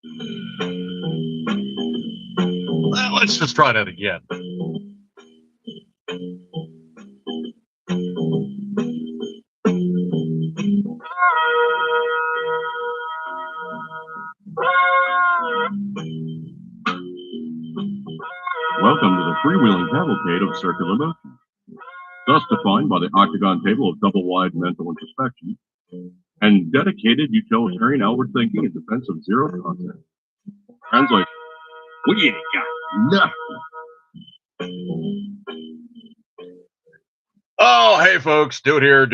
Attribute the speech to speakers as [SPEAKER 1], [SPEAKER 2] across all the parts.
[SPEAKER 1] Well, let's just try that again.
[SPEAKER 2] Welcome to the freewheeling cavalcade of circular motion, thus defined by the octagon table of double-wide mental introspection and dedicated utilitarian outward thinking in defense of zero content. Translation: we ain't got nothing.
[SPEAKER 1] Oh, hey, folks. Dude here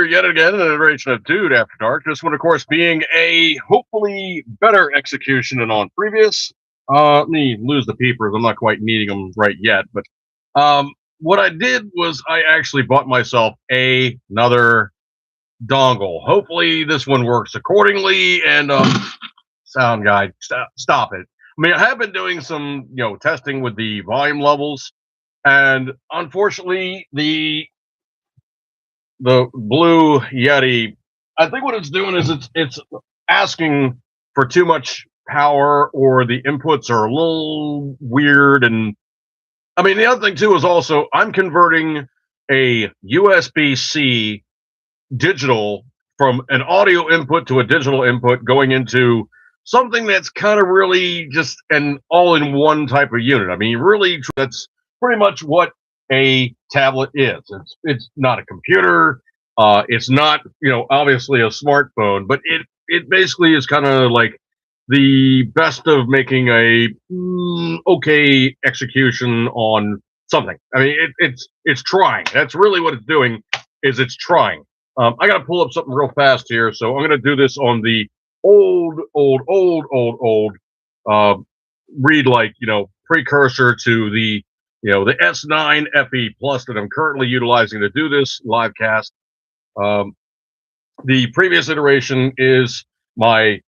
[SPEAKER 1] yet again. An iteration of Dude After Dark. This one, of course, being a hopefully better execution than on previous. Let me lose the peepers. I'm not quite needing them right yet. But what I did was I actually bought myself another dongle. Hopefully, this one works accordingly. And sound guide, stop it. I mean, I have been doing some, testing with the volume levels. And unfortunately, the Blue Yeti, I think what it's doing is it's asking for too much power, or the inputs are a little weird. And I mean, the other thing too is also I'm converting a USB-C digital from an audio input to a digital input, going into something that's kind of really just an all-in-one type of unit. I mean, really, that's pretty much what a tablet is. It's not a computer. It's not, obviously a smartphone, but it basically is kind of like the best of making a okay execution on something. I mean, it's trying. That's really what it's doing. Is it's trying. I got to pull up something real fast here, so I'm going to do this on the old read, like, precursor to the the S9 FE Plus that I'm currently utilizing to do this live cast. The previous iteration is my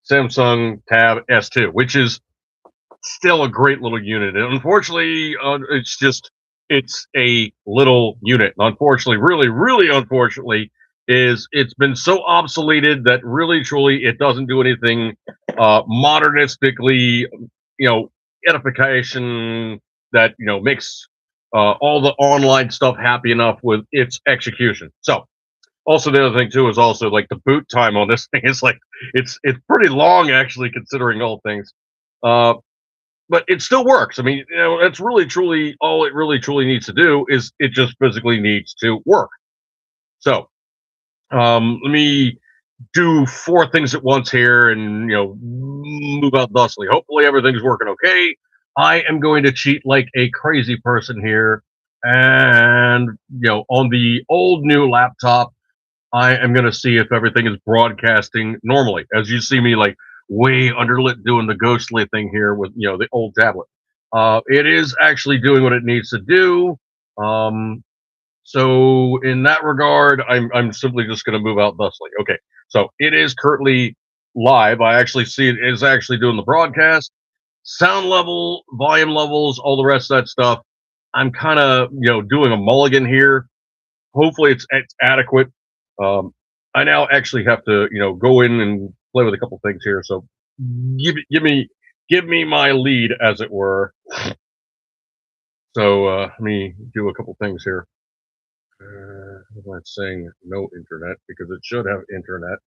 [SPEAKER 1] Samsung Tab S2, which is still a great little unit. And unfortunately, it's a little unit. And unfortunately, really unfortunately, it's been so obsoleted that really truly it doesn't do anything modernistically, edification that makes all the online stuff happy enough with its execution. So also the other thing too is also like the boot time on this thing is like it's pretty long, actually, considering all things. But it still works. I mean, that's really truly all it really truly needs to do is it just physically needs to work. So let me do 4 things at once here and move out thusly. Hopefully everything's working okay. I am going to cheat like a crazy person here, and on the old new laptop, I am going to see if everything is broadcasting normally. As you see me like way underlit doing the ghostly thing here with the old tablet. It is actually doing what it needs to do. So in that regard, I'm simply just going to move out thusly. Okay, so it is currently live. I actually see it is actually doing the broadcast, sound level, volume levels, all the rest of that stuff. I'm kind of doing a mulligan here. Hopefully it's adequate. I now actually have to go in and play with a couple things here. So give me my lead, as it were. So let me do a couple things here. I'm not saying no internet because it should have internet.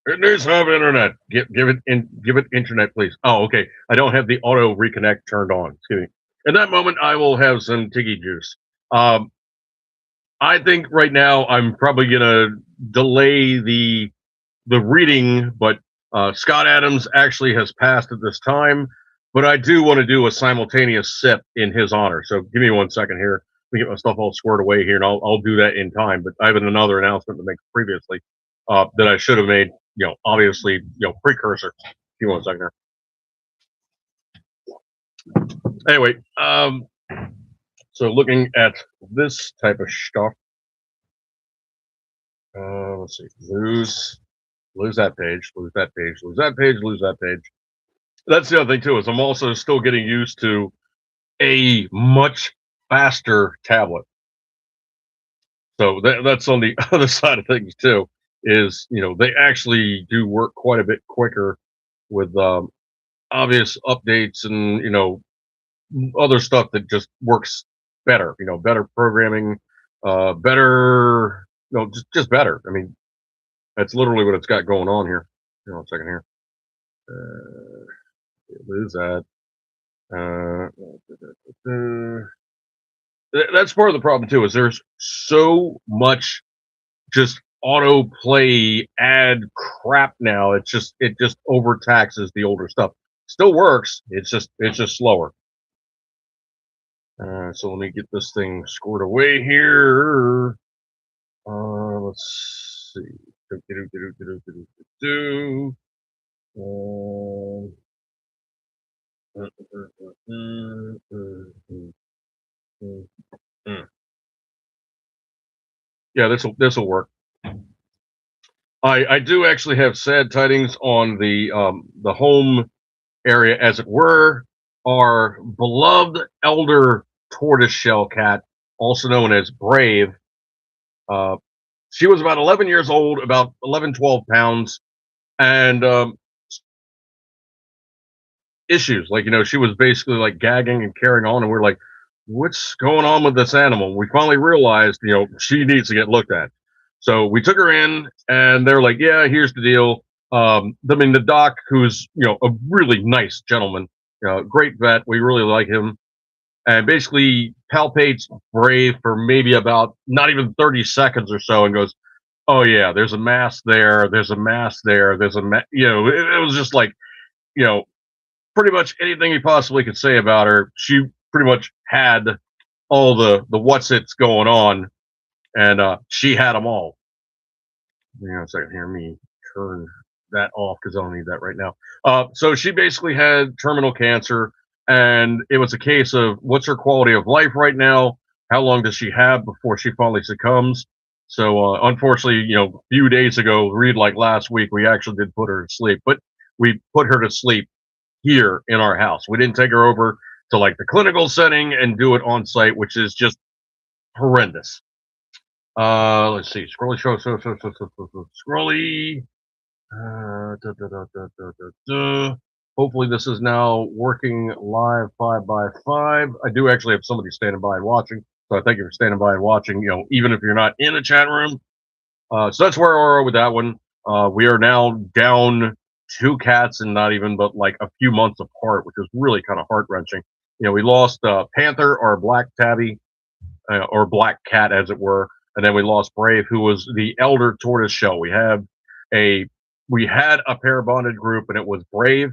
[SPEAKER 1] It needs to have internet. Give it internet, please. Oh, okay. I don't have the auto reconnect turned on. Excuse me. In that moment, I will have some Tiggy juice. I think right now I'm probably gonna delay the reading, but Scott Adams actually has passed at this time. But I do want to do a simultaneous sip in his honor. So give me 1 second here. Let me get my stuff all squared away here, and I'll do that in time. But I have another announcement to make previously that I should have made. Obviously, precursor. Give me 1 second here. Anyway, so looking at this type of stuff, let's see, lose that page, lose that page, lose that page, lose that page. That's the other thing too, is I'm also still getting used to a much faster tablet. So that's on the other side of things too, is they actually do work quite a bit quicker with obvious updates and other stuff that just works better. Better programming, better, just better. I mean, that's literally what it's got going on here. Hold on a second here. Lose that. Uh, that's part of the problem too. Is there's so much just autoplay ad crap now. It just overtaxes the older stuff. Still works. It's just slower. So let me get this thing squared away here. Let's see. Yeah, this will work. I do actually have sad tidings on the home area, as it were. Our beloved elder tortoiseshell cat, also known as Brave. Uh, she was about 11 years old, about 11, 12 pounds, and issues. Like, she was basically like gagging and carrying on, and we're like, what's going on with this animal? We finally realized, she needs to get looked at. So we took her in, and they're like, yeah, here's the deal. The doc, who's, a really nice gentleman, great vet. We really like him. And basically palpates Brave for maybe about not even 30 seconds or so and goes, oh, yeah, there's a mass there. There's a mass there. It was just like, pretty much anything he possibly could say about her. She pretty much had all the what's it's going on, and she had them all. Hang on a second here. Me turn that off because I don't need that right now. So she basically had terminal cancer, and it was a case of what's her quality of life right now? How long does she have before she finally succumbs? So unfortunately, a few days ago, read like last week, we actually did put her to sleep, but we put her to sleep here in our house. We didn't take her over to like the clinical setting and do it on site, which is just horrendous. Let's see. Scrolly. Hopefully this is now working live 5x5. I do actually have somebody standing by and watching, so I thank you for standing by and watching. Even if you're not in a chat room. So that's where we are with that one. We are now down 2 cats and not even but like a few months apart, which is really kind of heart wrenching. We lost Panther, our black tabby, or black cat, as it were, and then we lost Brave, who was the elder tortoiseshell. We had a pair bonded group, and it was Brave,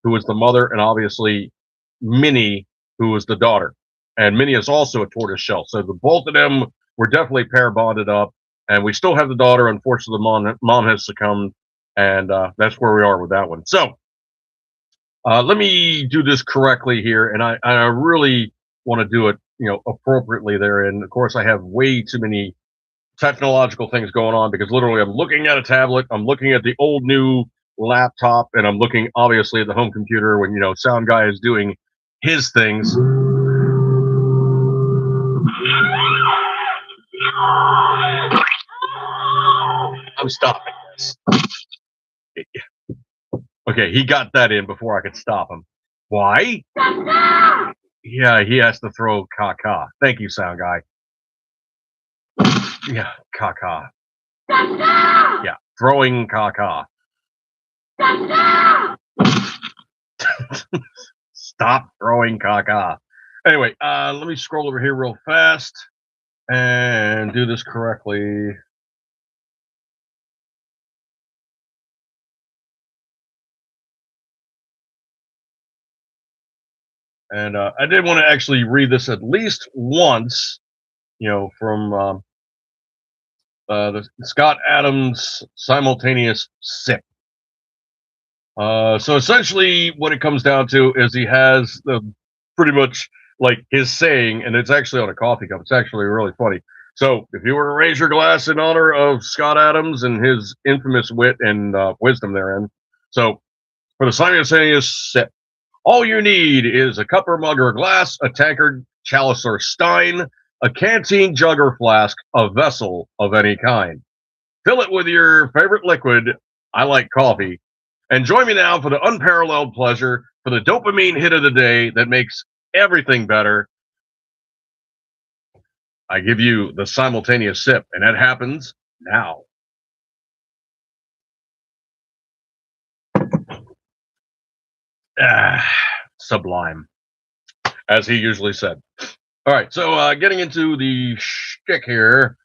[SPEAKER 1] who was the mother, and obviously Minnie, who was the daughter. And Minnie is also a tortoiseshell. So the both of them were definitely pair bonded up, and we still have the daughter. Unfortunately, the mom has succumbed, and that's where we are with that one. So let me do this correctly here, and I really want to do it, appropriately there. And of course, I have way too many technological things going on because literally I'm looking at a tablet, I'm looking at the old new laptop, and I'm looking obviously at the home computer when sound guy is doing his things. I'm stopping this. Okay, he got that in before I could stop him. Why? Yeah, he has to throw caca. Thank you, sound guy. Yeah, caca. Yeah, throwing caca. Stop throwing caca. Anyway, let me scroll over here real fast and do this correctly. And I did want to actually read this at least once, from the Scott Adams simultaneous sip. So essentially, what it comes down to is he has pretty much like his saying, and it's actually on a coffee cup. It's actually really funny. So, if you were to raise your glass in honor of Scott Adams and his infamous wit and wisdom therein, so for the simultaneous sip, all you need is a cup or mug or a glass, a tankard, chalice or stein, a canteen, jug or flask, a vessel of any kind. Fill it with your favorite liquid. I like coffee. And join me now for the unparalleled pleasure, for the dopamine hit of the day that makes everything better. I give you the simultaneous sip, and that happens now. Sublime, as he usually said. All right, so getting into the shtick here.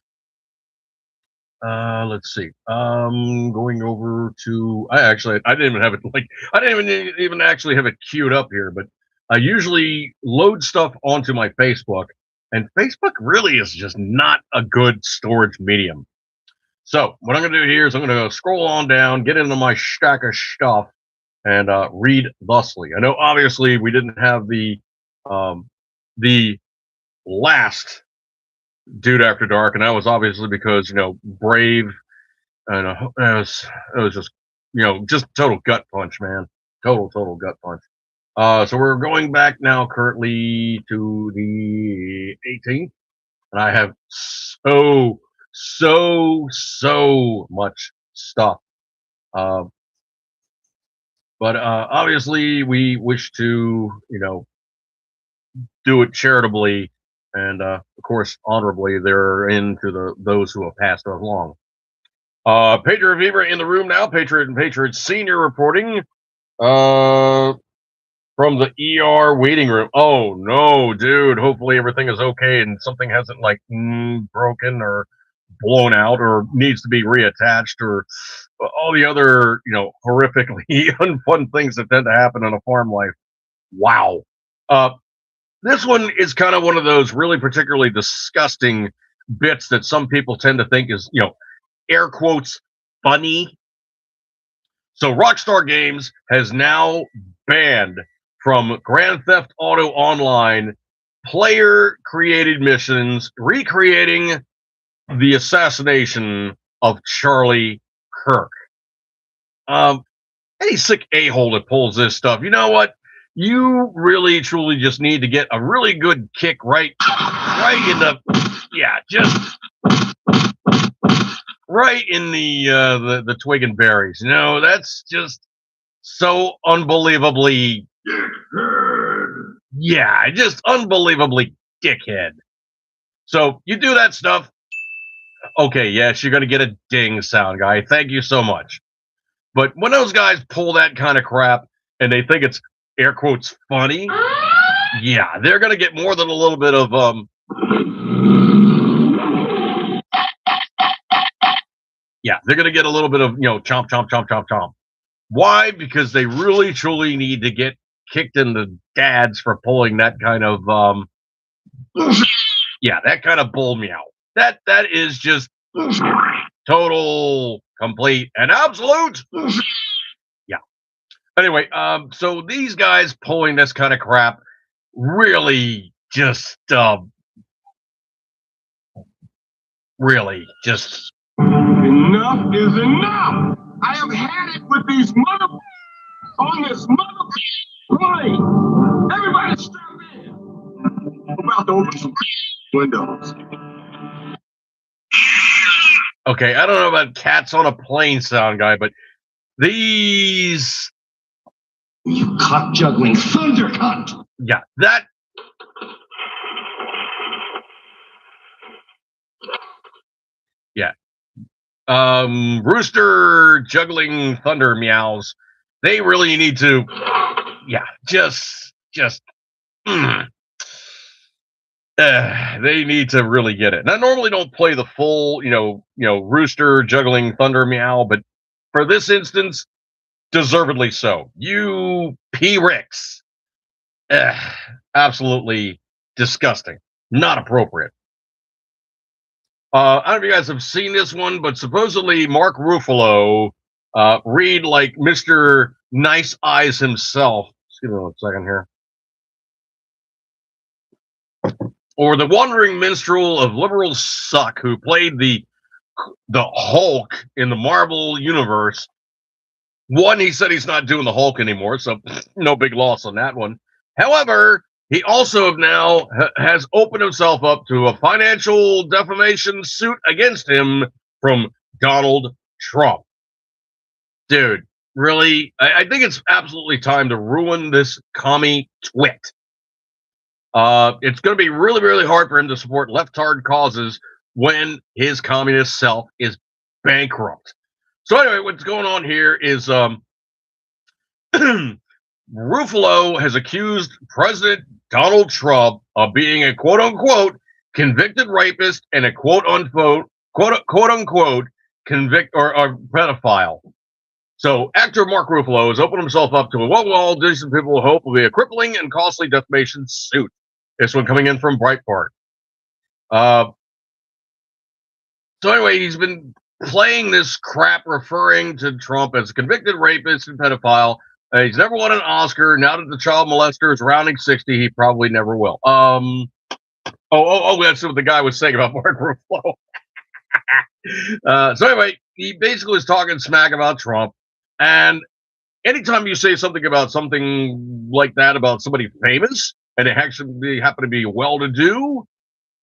[SPEAKER 1] Let's see. Going over to I didn't even have it I didn't even actually have it queued up here, but I usually load stuff onto my Facebook, and Facebook really is just not a good storage medium. So what I'm going to do here is I'm going to scroll on down, get into my stack of stuff, and read thusly. I know obviously we didn't have the last Dude After Dark, and that was obviously because Brave, and it was just just total gut punch, man, total gut punch. So we're going back now currently to the 18th, and I have so much stuff. But obviously we wish to do it charitably and of course honorably therein to those who have passed along. Patriot Fever in the room now. Patriot and Patriot Senior reporting from the ER waiting room. Oh no, dude! Hopefully everything is okay and something hasn't broken or blown out or needs to be reattached or all the other horrifically unfun things that tend to happen in a farm life. Wow. This one is kind of one of those really particularly disgusting bits that some people tend to think is, air quotes, funny. So Rockstar Games has now banned from Grand Theft Auto Online player-created missions recreating the assassination of Charlie Kirk. Any sick a-hole that pulls this stuff, you know what? You really, truly just need to get a really good kick right in the twig and berries. That's just so unbelievably, just unbelievably dickhead. So you do that stuff. Okay, yes, you're going to get a ding sound guy. Thank you so much. But when those guys pull that kind of crap and they think it's air quotes funny, yeah, they're going to get more than a little bit of they're going to get a little bit of chomp chomp chomp chomp chomp. Why? Because they really truly need to get kicked in the dads for pulling that kind of that kind of bull meow. That is just total, complete, and absolute. Yeah. Anyway, so these guys pulling this kind of crap really just
[SPEAKER 2] enough is enough. I have had it with these on this plane. Everybody strap in. I'm about to open some windows.
[SPEAKER 1] Okay, I don't know about cats on a plane sound guy, but these...
[SPEAKER 2] You cock-juggling thunder cunt!
[SPEAKER 1] Yeah, that... Yeah. Rooster juggling thunder meows. They really need to... Yeah, they need to really get it. And I normally don't play the full, rooster juggling thunder meow, but for this instance, deservedly so. You P-Ricks. Absolutely disgusting. Not appropriate. I don't know if you guys have seen this one, but supposedly Mark Ruffalo, read like Mr. Nice Eyes himself. Excuse me 1 second here. Or the wandering minstrel of liberal suck who played the Hulk in the Marvel universe. One, he said he's not doing the Hulk anymore, so no big loss on that one. However, he also now has opened himself up to a financial defamation suit against him from Donald Trump. Dude, Really, I think it's absolutely time to ruin this commie twit. It's going to be really, really hard for him to support left-hard causes when his communist self is bankrupt. So anyway, what's going on here is Ruffalo has accused President Donald Trump of being a quote unquote convicted rapist and a quote unquote convict or pedophile. So actor Mark Ruffalo has opened himself up to what all decent people hope will be a crippling and costly defamation suit. This one coming in from Breitbart. So anyway, he's been playing this crap referring to Trump as a convicted rapist and pedophile. He's never won an Oscar. Now that the child molester is rounding 60, he probably never will. That's what the guy was saying about Mark Ruffalo. So anyway, he basically was talking smack about Trump. And anytime you say something about something like that about somebody famous, and they actually happen to be well-to-do,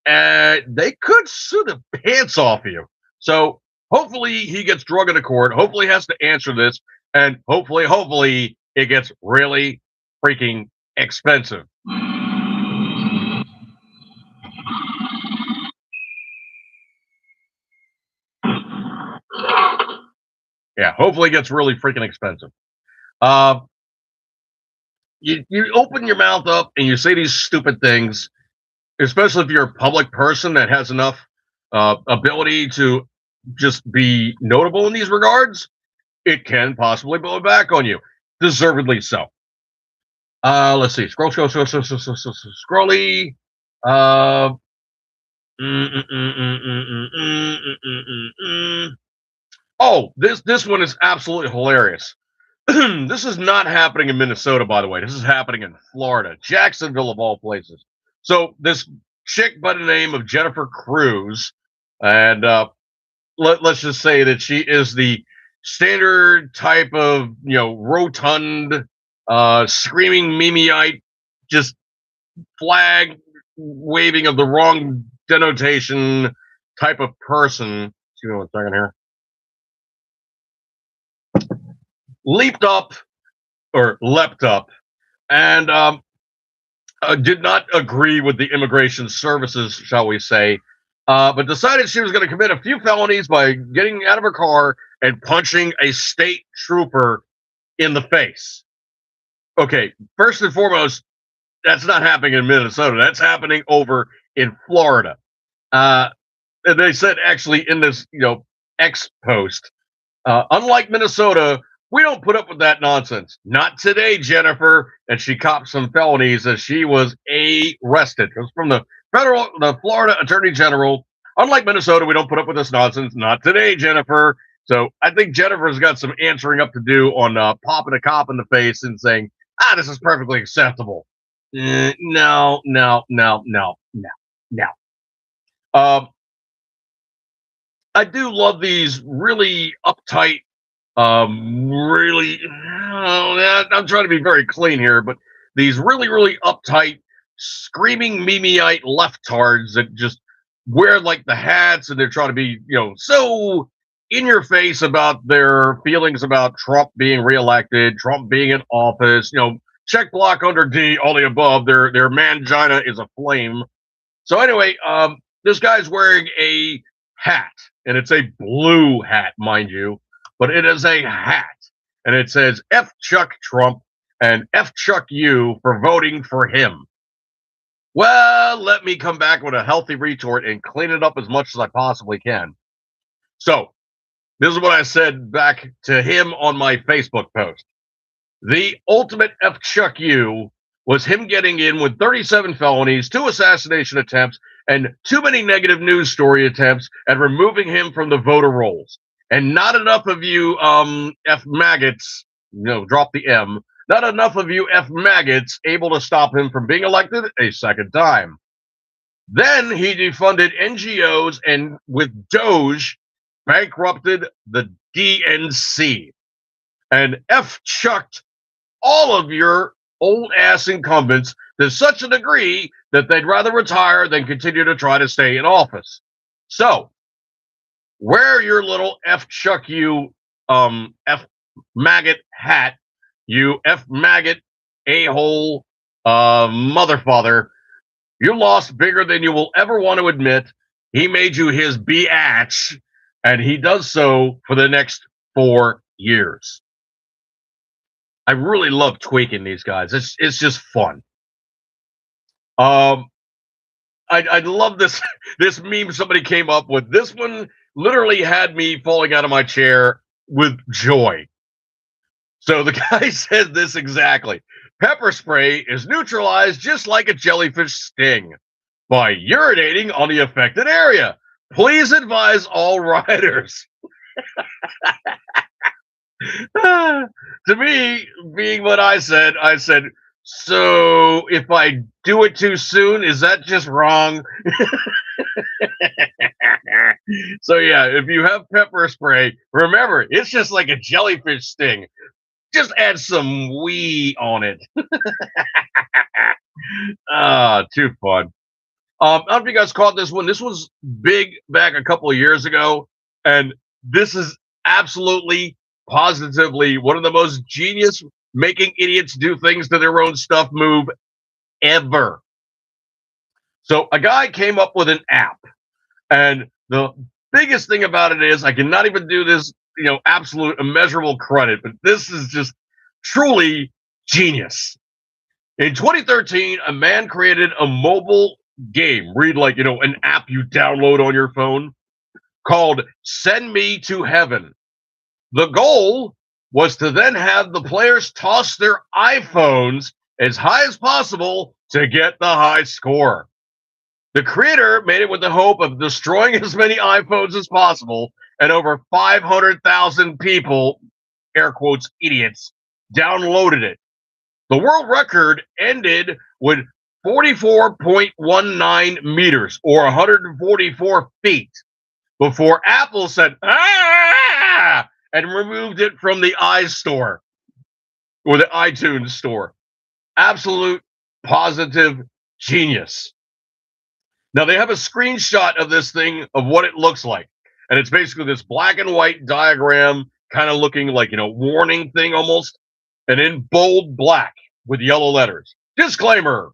[SPEAKER 1] they could sue the pants off you. So hopefully he gets drug into court. Hopefully he has to answer this, and hopefully it gets really freaking expensive. Yeah, hopefully it gets really freaking expensive. You open your mouth up and you say these stupid things, especially if you're a public person that has enough ability to just be notable in these regards, it can possibly blow back on you. Deservedly so. Let's see. Scrolly. Oh, this one is absolutely hilarious. This is not happening in Minnesota, by the way. This is happening in Florida, Jacksonville of all places. So this chick by the name of Jennifer Cruz, and let's just say that she is the standard type of rotund, screaming Mimiite, just flag waving of the wrong denotation type of person. Excuse me 1 second here. Leapt up and did not agree with the immigration services, shall we say, but decided she was going to commit a few felonies by getting out of her car and punching a state trooper in the face. Okay, first and foremost, that's not happening in Minnesota. That's happening over in Florida. And they said actually in this, X post, unlike Minnesota, we don't put up with that nonsense. Not today, Jennifer. And she copped some felonies as she was arrested. It was from the Florida Attorney General. Unlike Minnesota, we don't put up with this nonsense. Not today, Jennifer. So I think Jennifer's got some answering up to do on popping a cop in the face and saying, this is perfectly acceptable. No. I do love these really uptight, I'm trying to be very clean here, but these really, really uptight, screaming Mimiite leftards that just wear like the hats and they're trying to be, so in your face about their feelings about Trump being reelected, Trump being in office, check block under D, all the above. Their mangina is aflame. So anyway, this guy's wearing a hat, and it's a blue hat, mind you. But it is a hat, and it says F Chuck Trump and F Chuck you for voting for him. Well, let me come back with a healthy retort and clean it up as much as I possibly can. So, this is what I said back to him on my Facebook post. The ultimate F Chuck you was him getting in with 37 felonies, 2 assassination attempts, and too many negative news story attempts, and removing him from the voter rolls. And not enough of you F maggots, drop the M, not enough of you F maggots able to stop him from being elected a second time. Then he defunded NGOs and with Doge bankrupted the DNC and F chucked all of your old ass incumbents to such a degree that they'd rather retire than continue to try to stay in office. So, where are your little F chuck you F maggot hat, you F maggot a-hole mother father. You lost bigger than you will ever want to admit. He made you his biatch, and he does so for the next 4 years. I really love tweaking these guys. It's just fun. Um, I love this this meme somebody came up with. This one literally had me falling out of my chair with joy. So the guy said this exactly. Pepper spray is neutralized just like a jellyfish sting by urinating on the affected area. Please advise all riders. To me, being what I said, so if I do it too soon, is that just wrong? So yeah, if you have pepper spray, remember it's just like a jellyfish sting. Just add some wee on it. Too fun. I don't know if you guys caught this one. This was big back a couple of years ago, and this is absolutely, positively one of the most genius making idiots do things to their own stuff move ever. So a guy came up with an app, and the biggest thing about it is I cannot even do this, absolute immeasurable credit, but this is just truly genius. In 2013, a man created a mobile game, read like, an app you download on your phone called Send Me to Heaven. The goal was to then have the players toss their iPhones as high as possible to get the high score. The creator made it with the hope of destroying as many iPhones as possible, and over 500,000 people, air quotes, idiots, downloaded it. The world record ended with 44.19 meters or 144 feet before Apple said, ah, and removed it from the iStore or the iTunes store. Absolute positive genius. Now they have a screenshot of this thing of what it looks like. And it's basically this black and white diagram, kind of looking like, warning thing almost. And in bold black with yellow letters, disclaimer.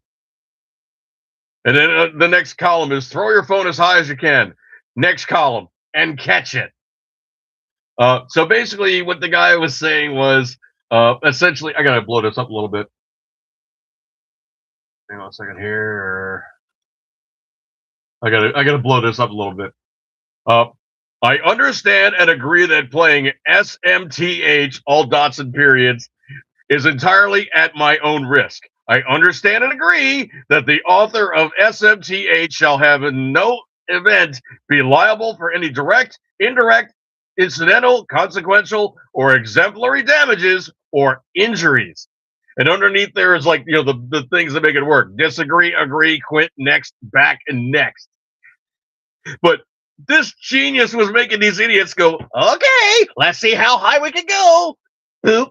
[SPEAKER 1] And then the next column is throw your phone as high as you can. Next column, and catch it. So basically what the guy was saying was, essentially, I got to blow this up a little bit. Hang on a second here. I gotta blow this up a little bit. I understand and agree that playing SMTH, all dots and periods, is entirely at my own risk. I understand and agree that the author of SMTH shall have in no event be liable for any direct, indirect, incidental, consequential, or exemplary damages or injuries. And underneath there is like, the things that make it work. Disagree, agree, quit, next, back, and next. But this genius was making these idiots go, okay, let's see how high we can go. Boop,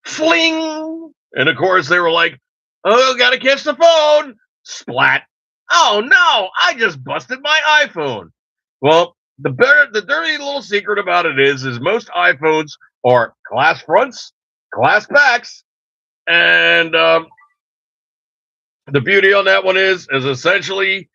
[SPEAKER 1] fling. And of course they were like, oh, gotta catch the phone. Splat. Oh no, I just busted my iPhone. Well, the dirty little secret about it is most iPhones are glass fronts, glass backs, and the beauty on that one is essentially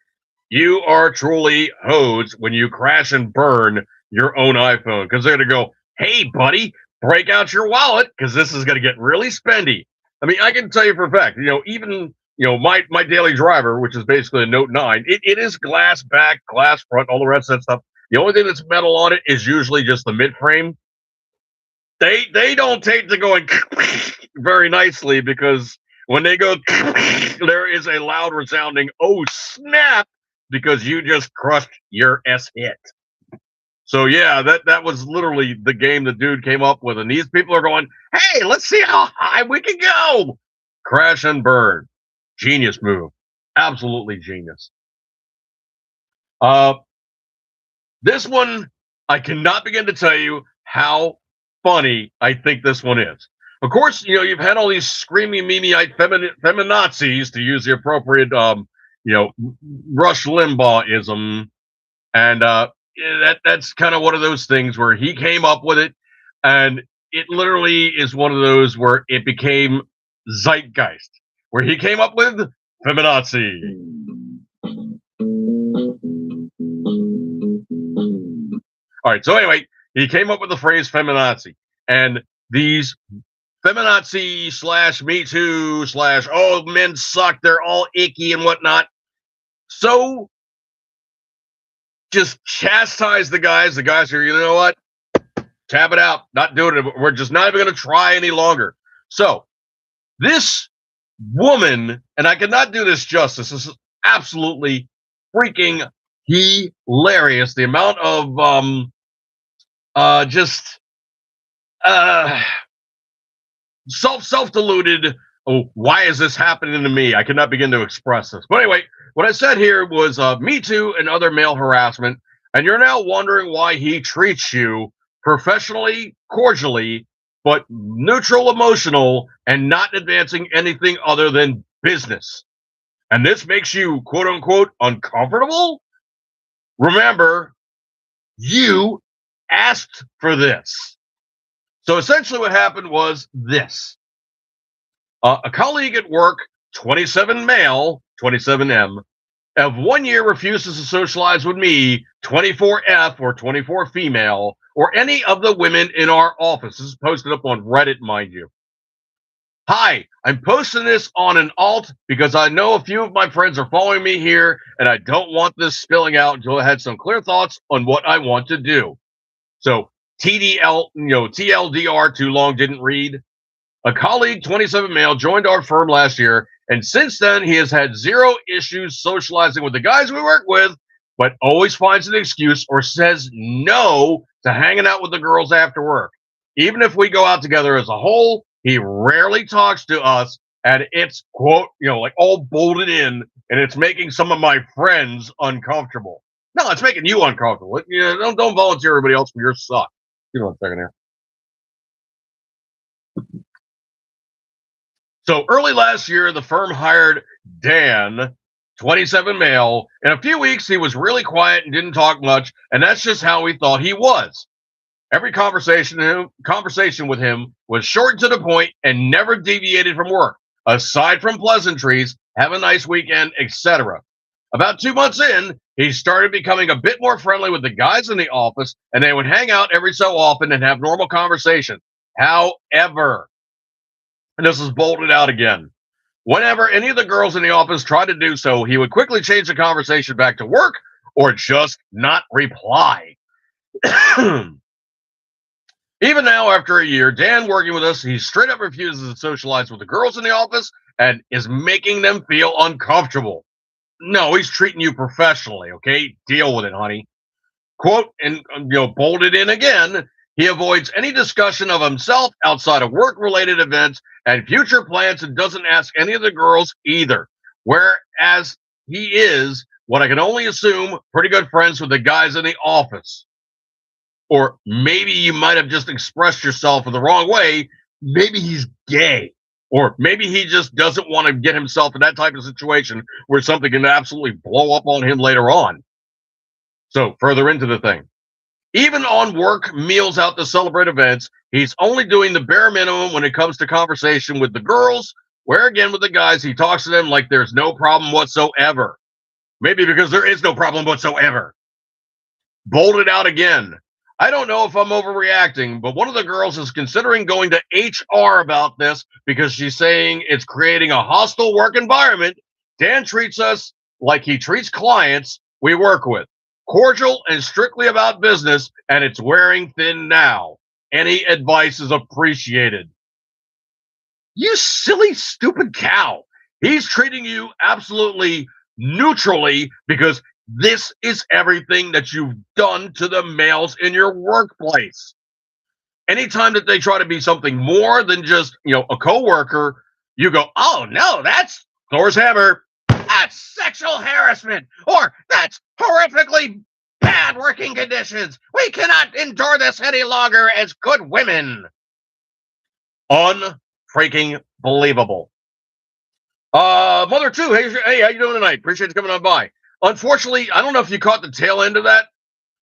[SPEAKER 1] you are truly hosed when you crash and burn your own iPhone, because they're going to go, hey, buddy, break out your wallet because this is going to get really spendy. I mean, I can tell you for a fact, even, my daily driver, which is basically a Note 9, it is glass back, glass front, all the rest of that stuff. The only thing that's metal on it is usually just the mid frame. They don't take to going very nicely, because when they go, there is a loud resounding, oh, snap, because you just crushed your S hit. So yeah, that was literally the game the dude came up with, and these people are going, hey, let's see how high we can go. Crash and burn. Genius move. Absolutely genius. This one, I cannot begin to tell you how funny I think this one is. Of course, you've had all these screaming memeite feminazis, to use the appropriate Rush Limbaugh-ism, and that's kind of one of those things where he came up with it, and it literally is one of those where it became zeitgeist, where he came up with feminazi. All right, so anyway, he came up with the phrase feminazi, and these feminazi slash Me Too slash oh men suck, they're all icky and whatnot. So just chastise the guys. The guys are, you know what? Tab it out. Not doing it. We're just not even going to try any longer. So this woman, and I cannot do this justice. This is absolutely freaking hilarious. The amount of just self-deluded. Oh, why is this happening to me? I cannot begin to express this. But anyway, what I said here was Me Too and other male harassment, and you're now wondering why he treats you professionally, cordially, but neutral, emotional, and not advancing anything other than business. And this makes you, quote unquote, uncomfortable? Remember, you asked for this. So essentially, what happened was this. A colleague at work, 27 male, 27M, of 1 year refuses to socialize with me, 24F or 24 female, or any of the women in our office. This is posted up on Reddit, mind you. Hi, I'm posting this on an alt because I know a few of my friends are following me here, and I don't want this spilling out until I had some clear thoughts on what I want to do. So TLDR, too long, didn't read. A colleague, 27 male, joined our firm last year, and since then he has had zero issues socializing with the guys we work with, but always finds an excuse or says no to hanging out with the girls after work. Even if we go out together as a whole, he rarely talks to us, and it's, quote, like all bolted in, and it's making some of my friends uncomfortable. No, it's making you uncomfortable. Don't volunteer everybody else for your suck. Give me 1 second here. So early last year, the firm hired Dan, 27 male. In a few weeks, he was really quiet and didn't talk much, and that's just how we thought he was. Every conversation with him was short and to the point and never deviated from work, aside from pleasantries, have a nice weekend, etc. About 2 months in, he started becoming a bit more friendly with the guys in the office, and they would hang out every so often and have normal conversation. However, and this is bolted out again, whenever any of the girls in the office tried to do so, he would quickly change the conversation back to work or just not reply. Even now, after a year, Dan working with us, he straight up refuses to socialize with the girls in the office and is making them feel uncomfortable. No, he's treating you professionally, okay? Deal with it, honey. Quote, and bolded in again, he avoids any discussion of himself outside of work-related events and future plans and doesn't ask any of the girls either. Whereas he is, what I can only assume, pretty good friends with the guys in the office. Or maybe you might have just expressed yourself in the wrong way. Maybe he's gay. Or maybe he just doesn't want to get himself in that type of situation where something can absolutely blow up on him later on. So further into the thing. Even on work meals out to celebrate events, he's only doing the bare minimum when it comes to conversation with the girls, where again with the guys, he talks to them like there's no problem whatsoever. Maybe because there is no problem whatsoever. Bolted out again. I don't know if I'm overreacting, but one of the girls is considering going to HR about this because she's saying it's creating a hostile work environment. Dan treats us like he treats clients we work with. Cordial and strictly about business, and it's wearing thin now. Any advice is appreciated. You silly, stupid cow. He's treating you absolutely neutrally because this is everything that you've done to the males in your workplace. Anytime that they try to be something more than just, a coworker, you go, oh, no, that's Thor's hammer. That's sexual harassment, or that's horrifically bad working conditions. We cannot endure this any longer as good women. Unfreaking believable. Mother 2, hey, how you doing tonight? Appreciate you coming on by. Unfortunately, I don't know if you caught the tail end of that,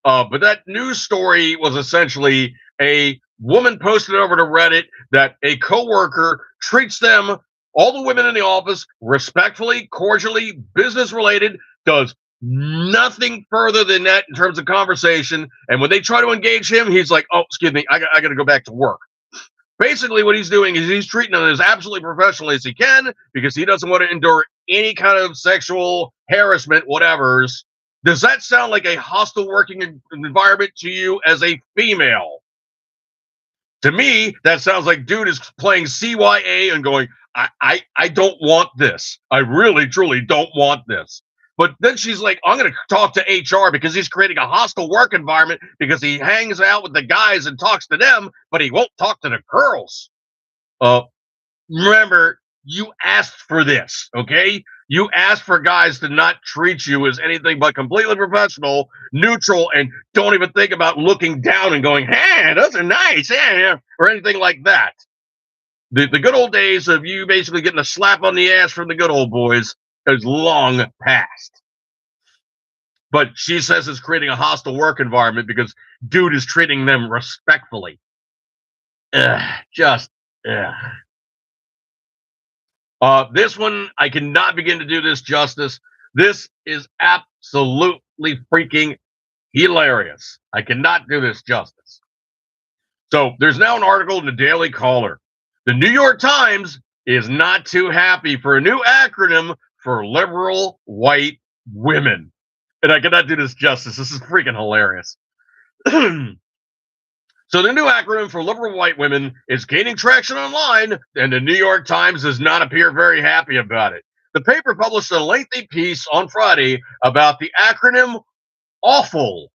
[SPEAKER 1] but that news story was essentially a woman posted over to Reddit that a coworker treats them, all the women in the office, respectfully, cordially, business related, does nothing further than that in terms of conversation. And when they try to engage him, he's like, "Oh, excuse me, I got to go back to work." Basically, what he's doing is he's treating them as absolutely professionally as he can because he doesn't want to endure any kind of sexual harassment, whatever's. Does that sound like a hostile working environment to you as a female? To me, that sounds like dude is playing CYA and going, I don't want this. I really, truly don't want this. But then she's like, I'm going to talk to HR because he's creating a hostile work environment because he hangs out with the guys and talks to them, but he won't talk to the girls. Remember, you asked for this, okay? You asked for guys to not treat you as anything but completely professional, neutral, and don't even think about looking down and going, "Hey, those are nice," or anything like that. The good old days of you basically getting a slap on the ass from the good old boys is long past. But she says it's creating a hostile work environment because dude is treating them respectfully. Just, ugh. This one, I cannot begin to do this justice. This is absolutely freaking hilarious. I cannot do this justice. So there's now an article in the Daily Caller. The New York Times is not too happy for a new acronym for liberal white women. And I cannot do this justice. This is freaking hilarious. So the new acronym for liberal white women is gaining traction online, and the New York Times does not appear very happy about it. The paper published a lengthy piece on Friday about the acronym AWFUL,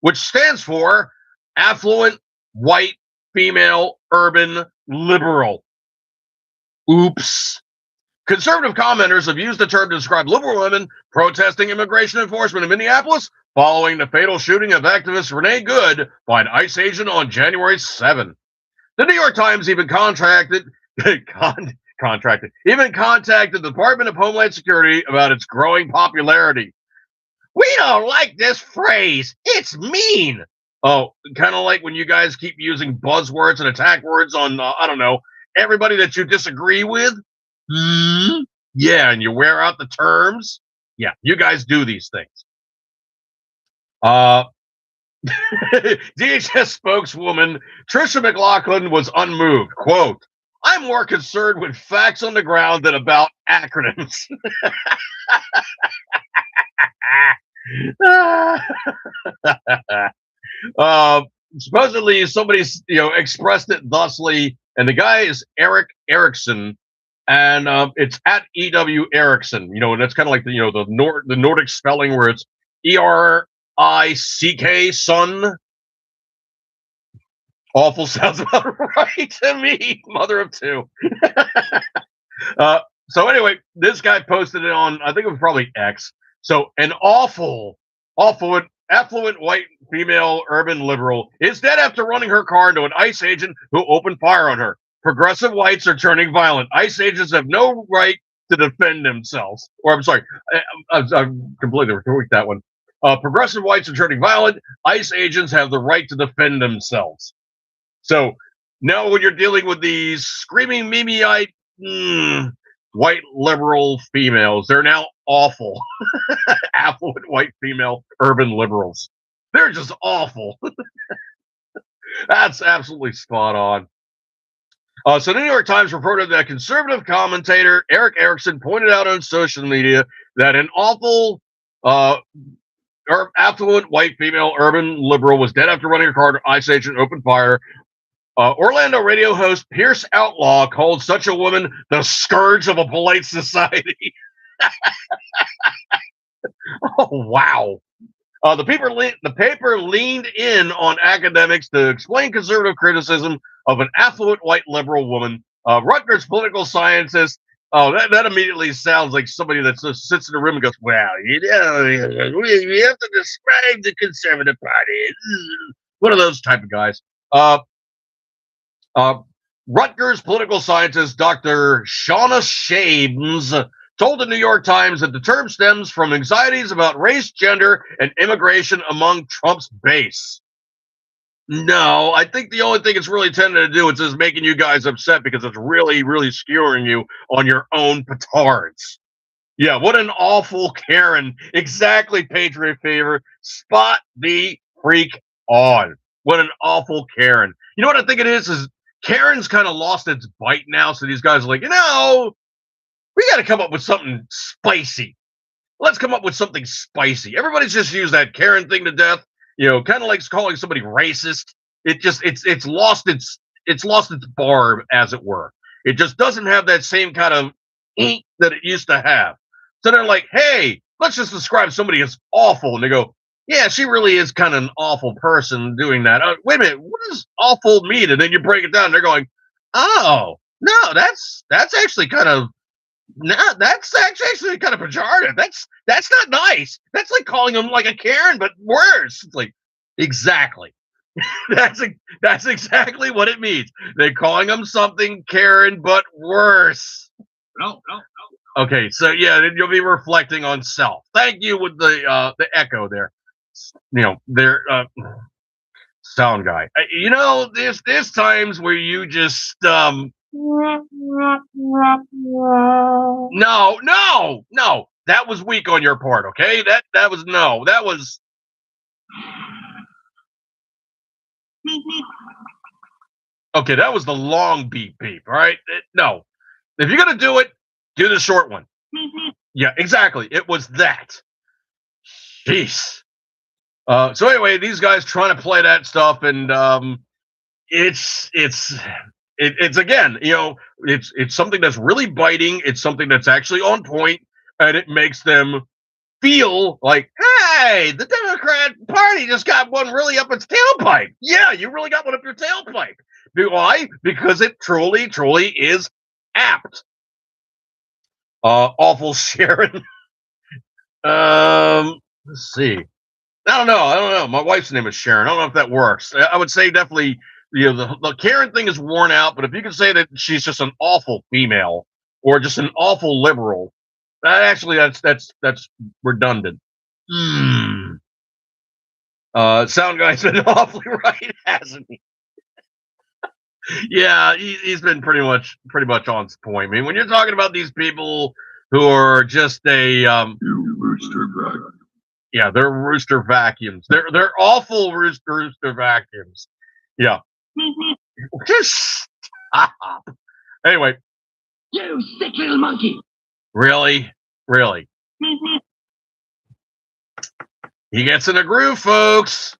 [SPEAKER 1] which stands for Affluent White Female Urban Liberal. Oops. Conservative commenters have used the term to describe liberal women protesting immigration enforcement in Minneapolis following the fatal shooting of activist Renee Good by an ICE agent on January 7. The New York Times even contacted the Department of Homeland Security about its growing popularity. "We don't like this phrase. It's mean." Oh, kind of like when you guys keep using buzzwords and attack words on, I don't know, everybody that you disagree with. Yeah, and you wear out the terms. Yeah, you guys do these things. DHS spokeswoman Tricia McLaughlin was unmoved. Quote, "I'm more concerned with facts on the ground than about acronyms." Supposedly somebody expressed it thusly, and the guy is Eric Erickson, and it's at EW Erickson. And that's kind of like the Nordic spelling where it's ERICK son. Awful sounds about right to me, mother of two. So anyway, this guy posted it on, I think it was probably X. So an awful, affluent white female urban liberal is dead after running her car into an ICE agent who opened fire on her. Progressive whites are turning violent. ICE agents have no right to defend themselves. Or I'm sorry, I'm completely retweet that one. Progressive whites are turning violent. ICE agents have the right to defend themselves. So now when you're dealing with these screaming Mimi-eyed white liberal females, they're now awful. Affluent white female urban liberals. They're just awful. That's absolutely spot on. So the New York Times reported that conservative commentator Eric Erickson pointed out on social media that an awful affluent white female urban liberal was dead after running a car to ICE agent opened fire. Orlando radio host Pierce Outlaw called such a woman the scourge of a polite society. Oh, wow. The paper leaned in on academics to explain conservative criticism of an affluent white liberal woman. Rutgers political scientist. Oh, that immediately sounds like somebody that just sits in a room and goes, "Well, we have to describe the Conservative Party." One of those type of guys. Rutgers political scientist Dr. Shauna Shames told the New York Times that the term stems from anxieties about race, gender, and immigration among Trump's base. No, I think the only thing it's really tending to do is just making you guys upset because it's really, really skewering you on your own petards. Yeah, what an awful Karen. Exactly, Patriot Fever. Spot the freak on. What an awful Karen. You know what I think it is Karen's kind of lost its bite now. So these guys are like, we got to come up with something spicy. Let's come up with something spicy. Everybody's just used that Karen thing to death. Kind of like calling somebody racist. It's lost its barb, as it were. It just doesn't have that same kind of ink that it used to have. So they're like, hey, let's just describe somebody as awful, and they go, yeah, she really is kind of an awful person doing that. Wait a minute, what does awful mean? And then you break it down. And they're going, oh no, that's actually kind of no, that's actually kind of pejorative. That's not nice. That's like calling them like a Karen, but worse. It's like exactly. that's that's exactly what it means. They're calling them something Karen, but worse.
[SPEAKER 2] No, no,
[SPEAKER 1] Okay, so yeah, then you'll be reflecting on self. Thank you with the echo there. There sound guy. There's times where you just no. That was weak on your part, okay? That was no. That was okay, that was the long beep beep, all right? No. If you're gonna do it, do the short one. Yeah, exactly. It was that. Jeez. So anyway, these guys trying to play that stuff, and it's again, it's something that's really biting. It's something that's actually on point, and it makes them feel like, hey, the Democrat Party just got one really up its tailpipe. Yeah, you really got one up your tailpipe. Why? Because it truly, truly is apt. Awful Sharon. Let's see. I don't know. My wife's name is Sharon. I don't know if that works. I would say definitely, the Karen thing is worn out, but if you can say that she's just an awful female or just an awful liberal, that's redundant. Sound guy's been awfully right, hasn't he? Yeah, he's been pretty much on point. I mean, when you're talking about these people who are just
[SPEAKER 2] you rooster back.
[SPEAKER 1] yeah, they're rooster vacuums. They're awful rooster vacuums. Yeah. Just stop. Anyway.
[SPEAKER 3] You sick little monkey.
[SPEAKER 1] Really? He gets in a groove, folks.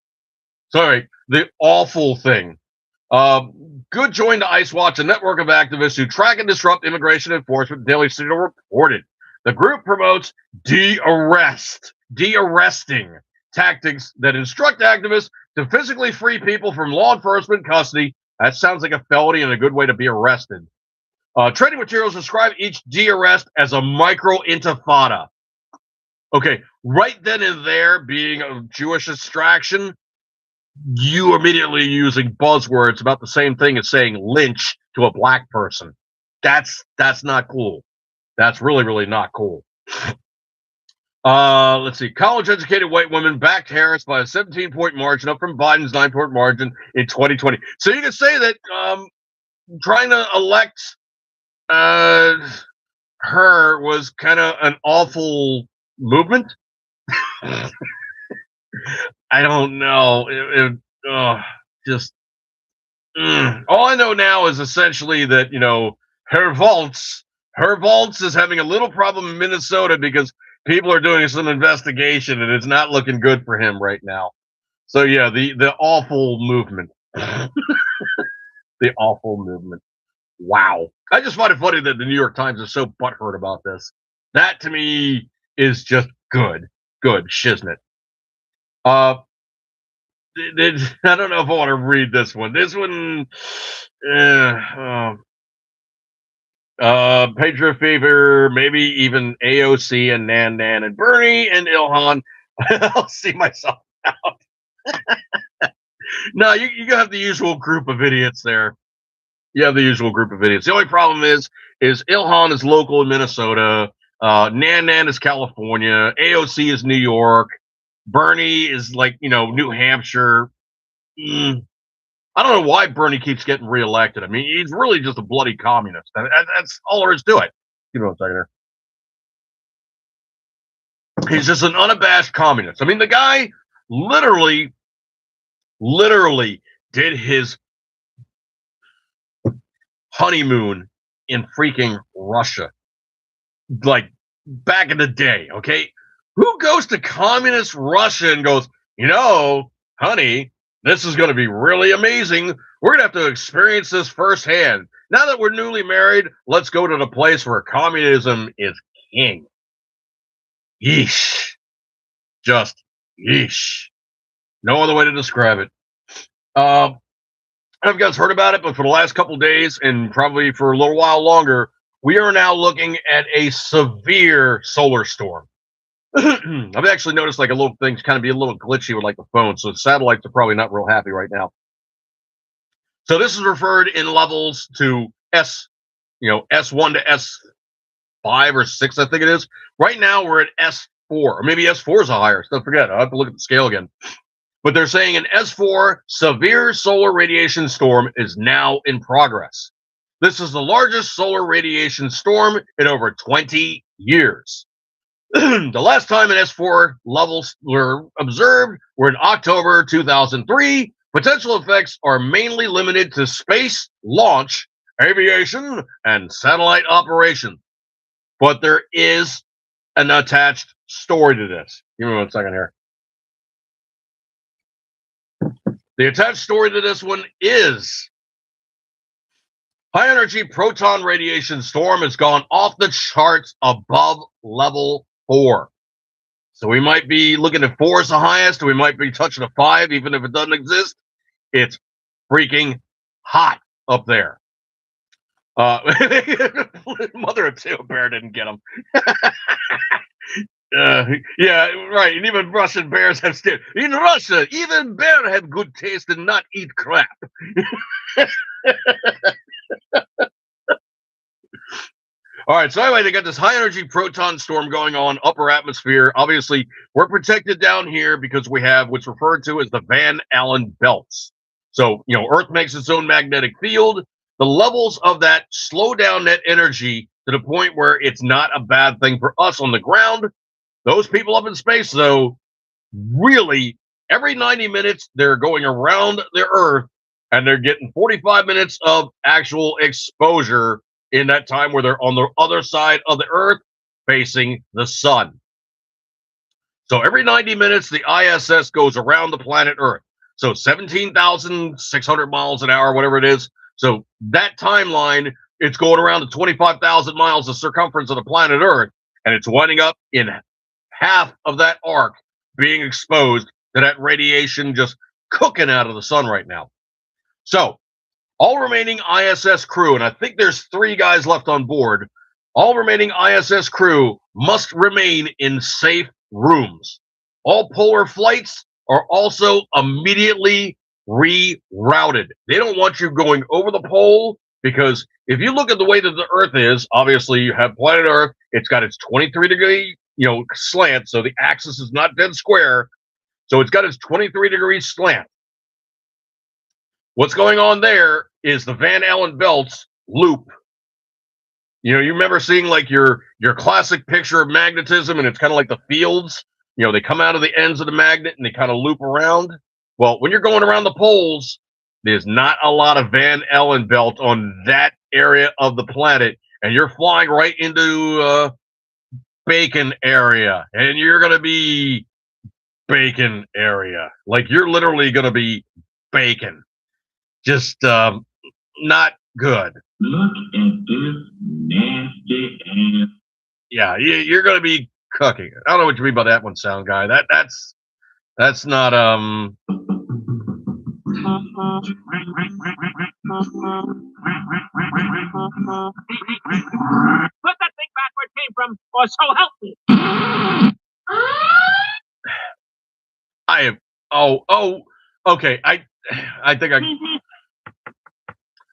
[SPEAKER 1] Sorry, the awful thing. Good join to ICE Watch, a network of activists who track and disrupt immigration enforcement. Daily Signal reported. The group promotes de-arresting tactics that instruct activists to physically free people from law enforcement custody. That sounds like a felony and a good way to be arrested. Trading materials describe each de-arrest as a micro-intifada. Okay, right then and there, being a Jewish extraction, you are immediately using buzzwords about the same thing as saying lynch to a black person. That's not cool. That's really, really not cool. Let's see. College-educated white women backed Harris by a 17-point margin, up from Biden's 9-point margin in 2020. So you can say that trying to elect her was kind of an awful movement. I don't know. All I know now is essentially that Herr Volz is having a little problem in Minnesota because people are doing some investigation and it's not looking good for him right now. So yeah, the awful movement, the awful movement. Wow, I just find it funny that the New York Times is so butthurt about this. That to me is just good shiznit. I don't know if I want to read this one. This one, Patriot Fever, maybe even AOC and Nan and Bernie and Ilhan. I'll see myself out. No, you have the usual group of idiots there. You have the usual group of idiots. The only problem is Ilhan is local in Minnesota. Nan is California. AOC is New York. Bernie is like, New Hampshire. I don't know why Bernie keeps getting reelected. I mean, he's really just a bloody communist. That's all there is to it. Give me one second here. He's just an unabashed communist. I mean, the guy literally did his honeymoon in freaking Russia, like back in the day. Okay, who goes to communist Russia and goes, honey, this is going to be really amazing. We're going to have to experience this firsthand. Now that we're newly married, let's go to the place where communism is king. Yeesh. Just yeesh. No other way to describe it. I don't know if you guys heard about it, but for the last couple of days and probably for a little while longer, we are now looking at a severe solar storm. I've actually noticed like a little things kind of be a little glitchy with like the phone, so satellites are probably not real happy right now. So this is referred in levels to S1 to S5 or 6, I think it is. Right now we're at S4, or maybe S4 is a higher. Don't forget, I have to look at the scale again. But they're saying an S4 severe solar radiation storm is now in progress. This is the largest solar radiation storm in over 20 years. The last time an S4 levels were observed were in October 2003. Potential effects are mainly limited to space launch, aviation, and satellite operation. But there is an attached story to this. Give me 1 second here. The attached story to this one is high energy proton radiation storm has gone off the charts above level 4. So we might be looking at 4 as the highest, or we might be touching a 5, even if it doesn't exist. It's freaking hot up there. Mother of two, bear didn't get him. Yeah, right. And even Russian bears have skin. In Russia, even bears have good taste and not eat crap. All right, so anyway, they got this high energy proton storm going on, upper atmosphere. Obviously, we're protected down here because we have what's referred to as the Van Allen belts. So, Earth makes its own magnetic field. The levels of that slow down that energy to the point where it's not a bad thing for us on the ground. Those people up in space, though, really, every 90 minutes, they're going around the Earth and they're getting 45 minutes of actual exposure in that time where they're on the other side of the Earth facing the sun. So every 90 minutes, the ISS goes around the planet Earth. So 17,600 miles an hour, whatever it is. So that timeline, it's going around the 25,000 miles of circumference of the planet Earth, and it's winding up in half of that arc being exposed to that radiation just cooking out of the sun right now. So all remaining ISS crew, and I think there's 3 guys left on board, all remaining ISS crew must remain in safe rooms. All polar flights are also immediately rerouted. They don't want you going over the pole, because if you look at the way that the Earth is, obviously you have planet Earth, it's got its 23-degree slant, so the axis is not dead square, so it's got its 23-degree slant. What's going on there is the Van Allen belts loop. You remember seeing like your classic picture of magnetism, and it's kind of like the fields. They come out of the ends of the magnet and they kind of loop around. Well, when you're going around the poles, there's not a lot of Van Allen belt on that area of the planet, and you're flying right into bacon area, and you're going to be bacon area. Like, you're literally going to be bacon. Just not good.
[SPEAKER 3] Look at this nasty ass.
[SPEAKER 1] Yeah, you're going to be cooking. I don't know what you mean by that one, sound guy. That's not
[SPEAKER 4] Put that thing back where it came from, or so help me.
[SPEAKER 1] Okay.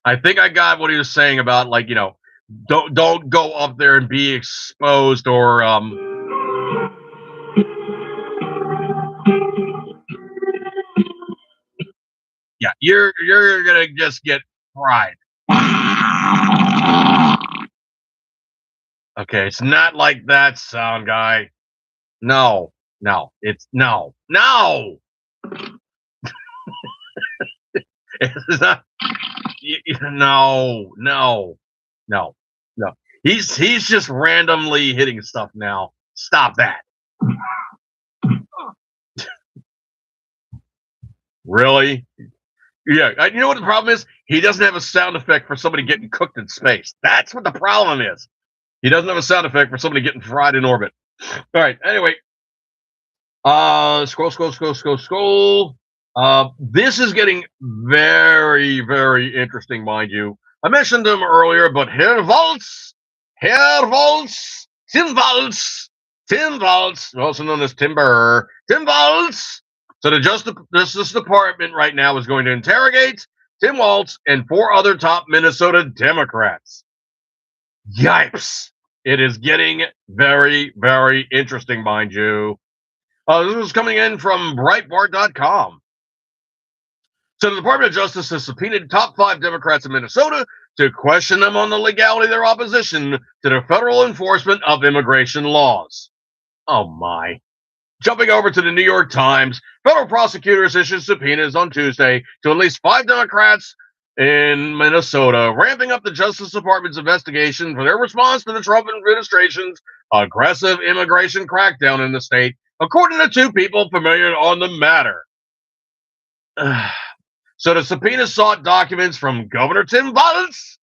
[SPEAKER 1] I think I got what he was saying about, like, don't go up there and be exposed, or Yeah, you're gonna just get fried. Okay, it's not like that, sound guy. No, it's no. It's not. No, no. He's just randomly hitting stuff now. Stop that. Really? Yeah. You know what the problem is? He doesn't have a sound effect for somebody getting cooked in space. That's what the problem is. He doesn't have a sound effect for somebody getting fried in orbit. All right. Anyway, scroll. This is getting very, very interesting, mind you. I mentioned him earlier, but Herr Waltz, Tim Waltz, also known as Timber, Tim Waltz. So the Justice Department right now is going to interrogate Tim Waltz and 4 other top Minnesota Democrats. Yipes. It is getting very, very interesting, mind you. This was coming in from Breitbart.com. So the Department of Justice has subpoenaed top 5 Democrats in Minnesota to question them on the legality of their opposition to the federal enforcement of immigration laws. Oh my. Jumping over to the New York Times, federal prosecutors issued subpoenas on Tuesday to at least 5 Democrats in Minnesota, ramping up the Justice Department's investigation for their response to the Trump administration's aggressive immigration crackdown in the state, according to 2 people familiar on the matter. So the subpoena sought documents from Governor Tim Waltz,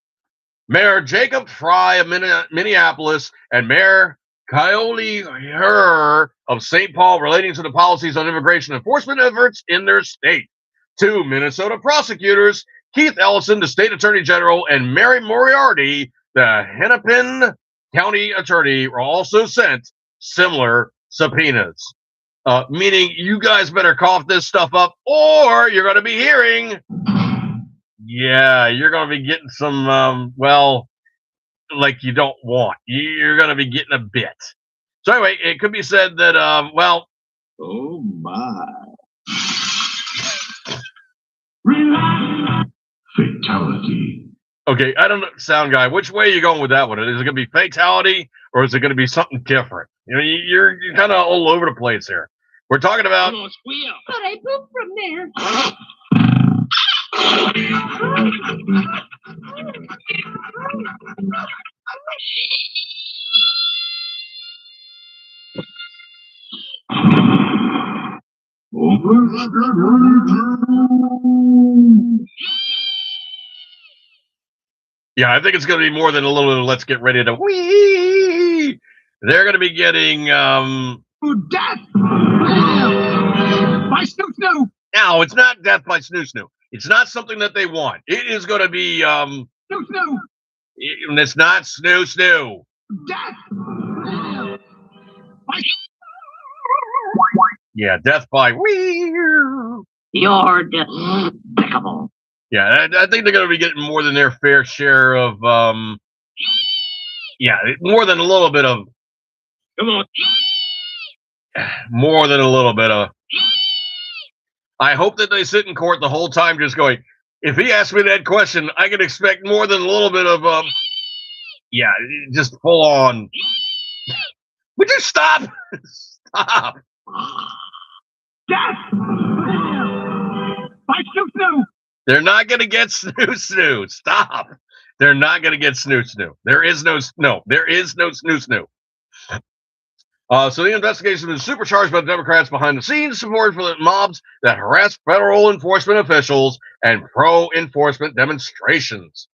[SPEAKER 1] Mayor Jacob Fry of Minneapolis, and Mayor Kylie Herr of St. Paul relating to the policies on immigration enforcement efforts in their state. 2 Minnesota prosecutors, Keith Ellison, the state attorney general, and Mary Moriarty, the Hennepin County attorney, were also sent similar subpoenas. Meaning you guys better cough this stuff up or you're going to be hearing, you're going to be getting some, like you don't want. You're going to be getting a bit. So anyway, it could be said that,
[SPEAKER 3] Oh my. Fatality.
[SPEAKER 1] Okay, I don't know, sound guy, which way are you going with that one? Is it going to be fatality or is it going to be something different? You know, you're kind of all over the place here. We're talking about.
[SPEAKER 4] Come on, squeal.
[SPEAKER 5] But I pooped from there.
[SPEAKER 1] Yeah, I think it's going to be more than a little. Let's get ready to wee. They're going to be getting
[SPEAKER 4] Death by Snoop Snoop.
[SPEAKER 1] No, it's not death by Snoo Snoo. It's not something that they want. It is going to be
[SPEAKER 4] Snoop Snoop.
[SPEAKER 1] It's not Snoo Snoo.
[SPEAKER 4] Death.
[SPEAKER 1] Yeah, death by wee.
[SPEAKER 5] You're despicable.
[SPEAKER 1] Yeah, I think they're going to be getting more than their fair share of more than a little bit of.
[SPEAKER 4] Come on.
[SPEAKER 1] More than a little bit of. I hope that they sit in court the whole time just going, if he asks me that question, I can expect more than a little bit of, just full on. Would you stop? Stop.
[SPEAKER 4] Death by Snoop Snoop.
[SPEAKER 1] They're not going to get Snoo Snoo. Stop. They're not going to get Snoo Snoo. There is no Snoo Snoo. So the investigation has been supercharged by the Democrats behind the scenes support for the mobs that harass federal enforcement officials and pro-enforcement demonstrations.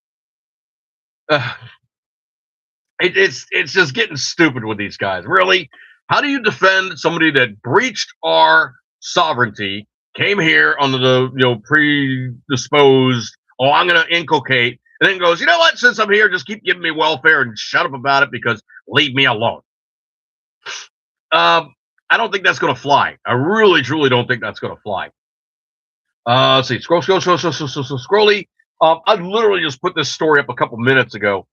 [SPEAKER 1] It's just getting stupid with these guys. Really? How do you defend somebody that breached our sovereignty, came here under the predisposed, I'm going to inculcate, and then goes, you know what, since I'm here, just keep giving me welfare and shut up about it because leave me alone. I don't think that's going to fly. I really, truly don't think that's going to fly. Let's see. Scrolly. I literally just put this story up a couple minutes ago.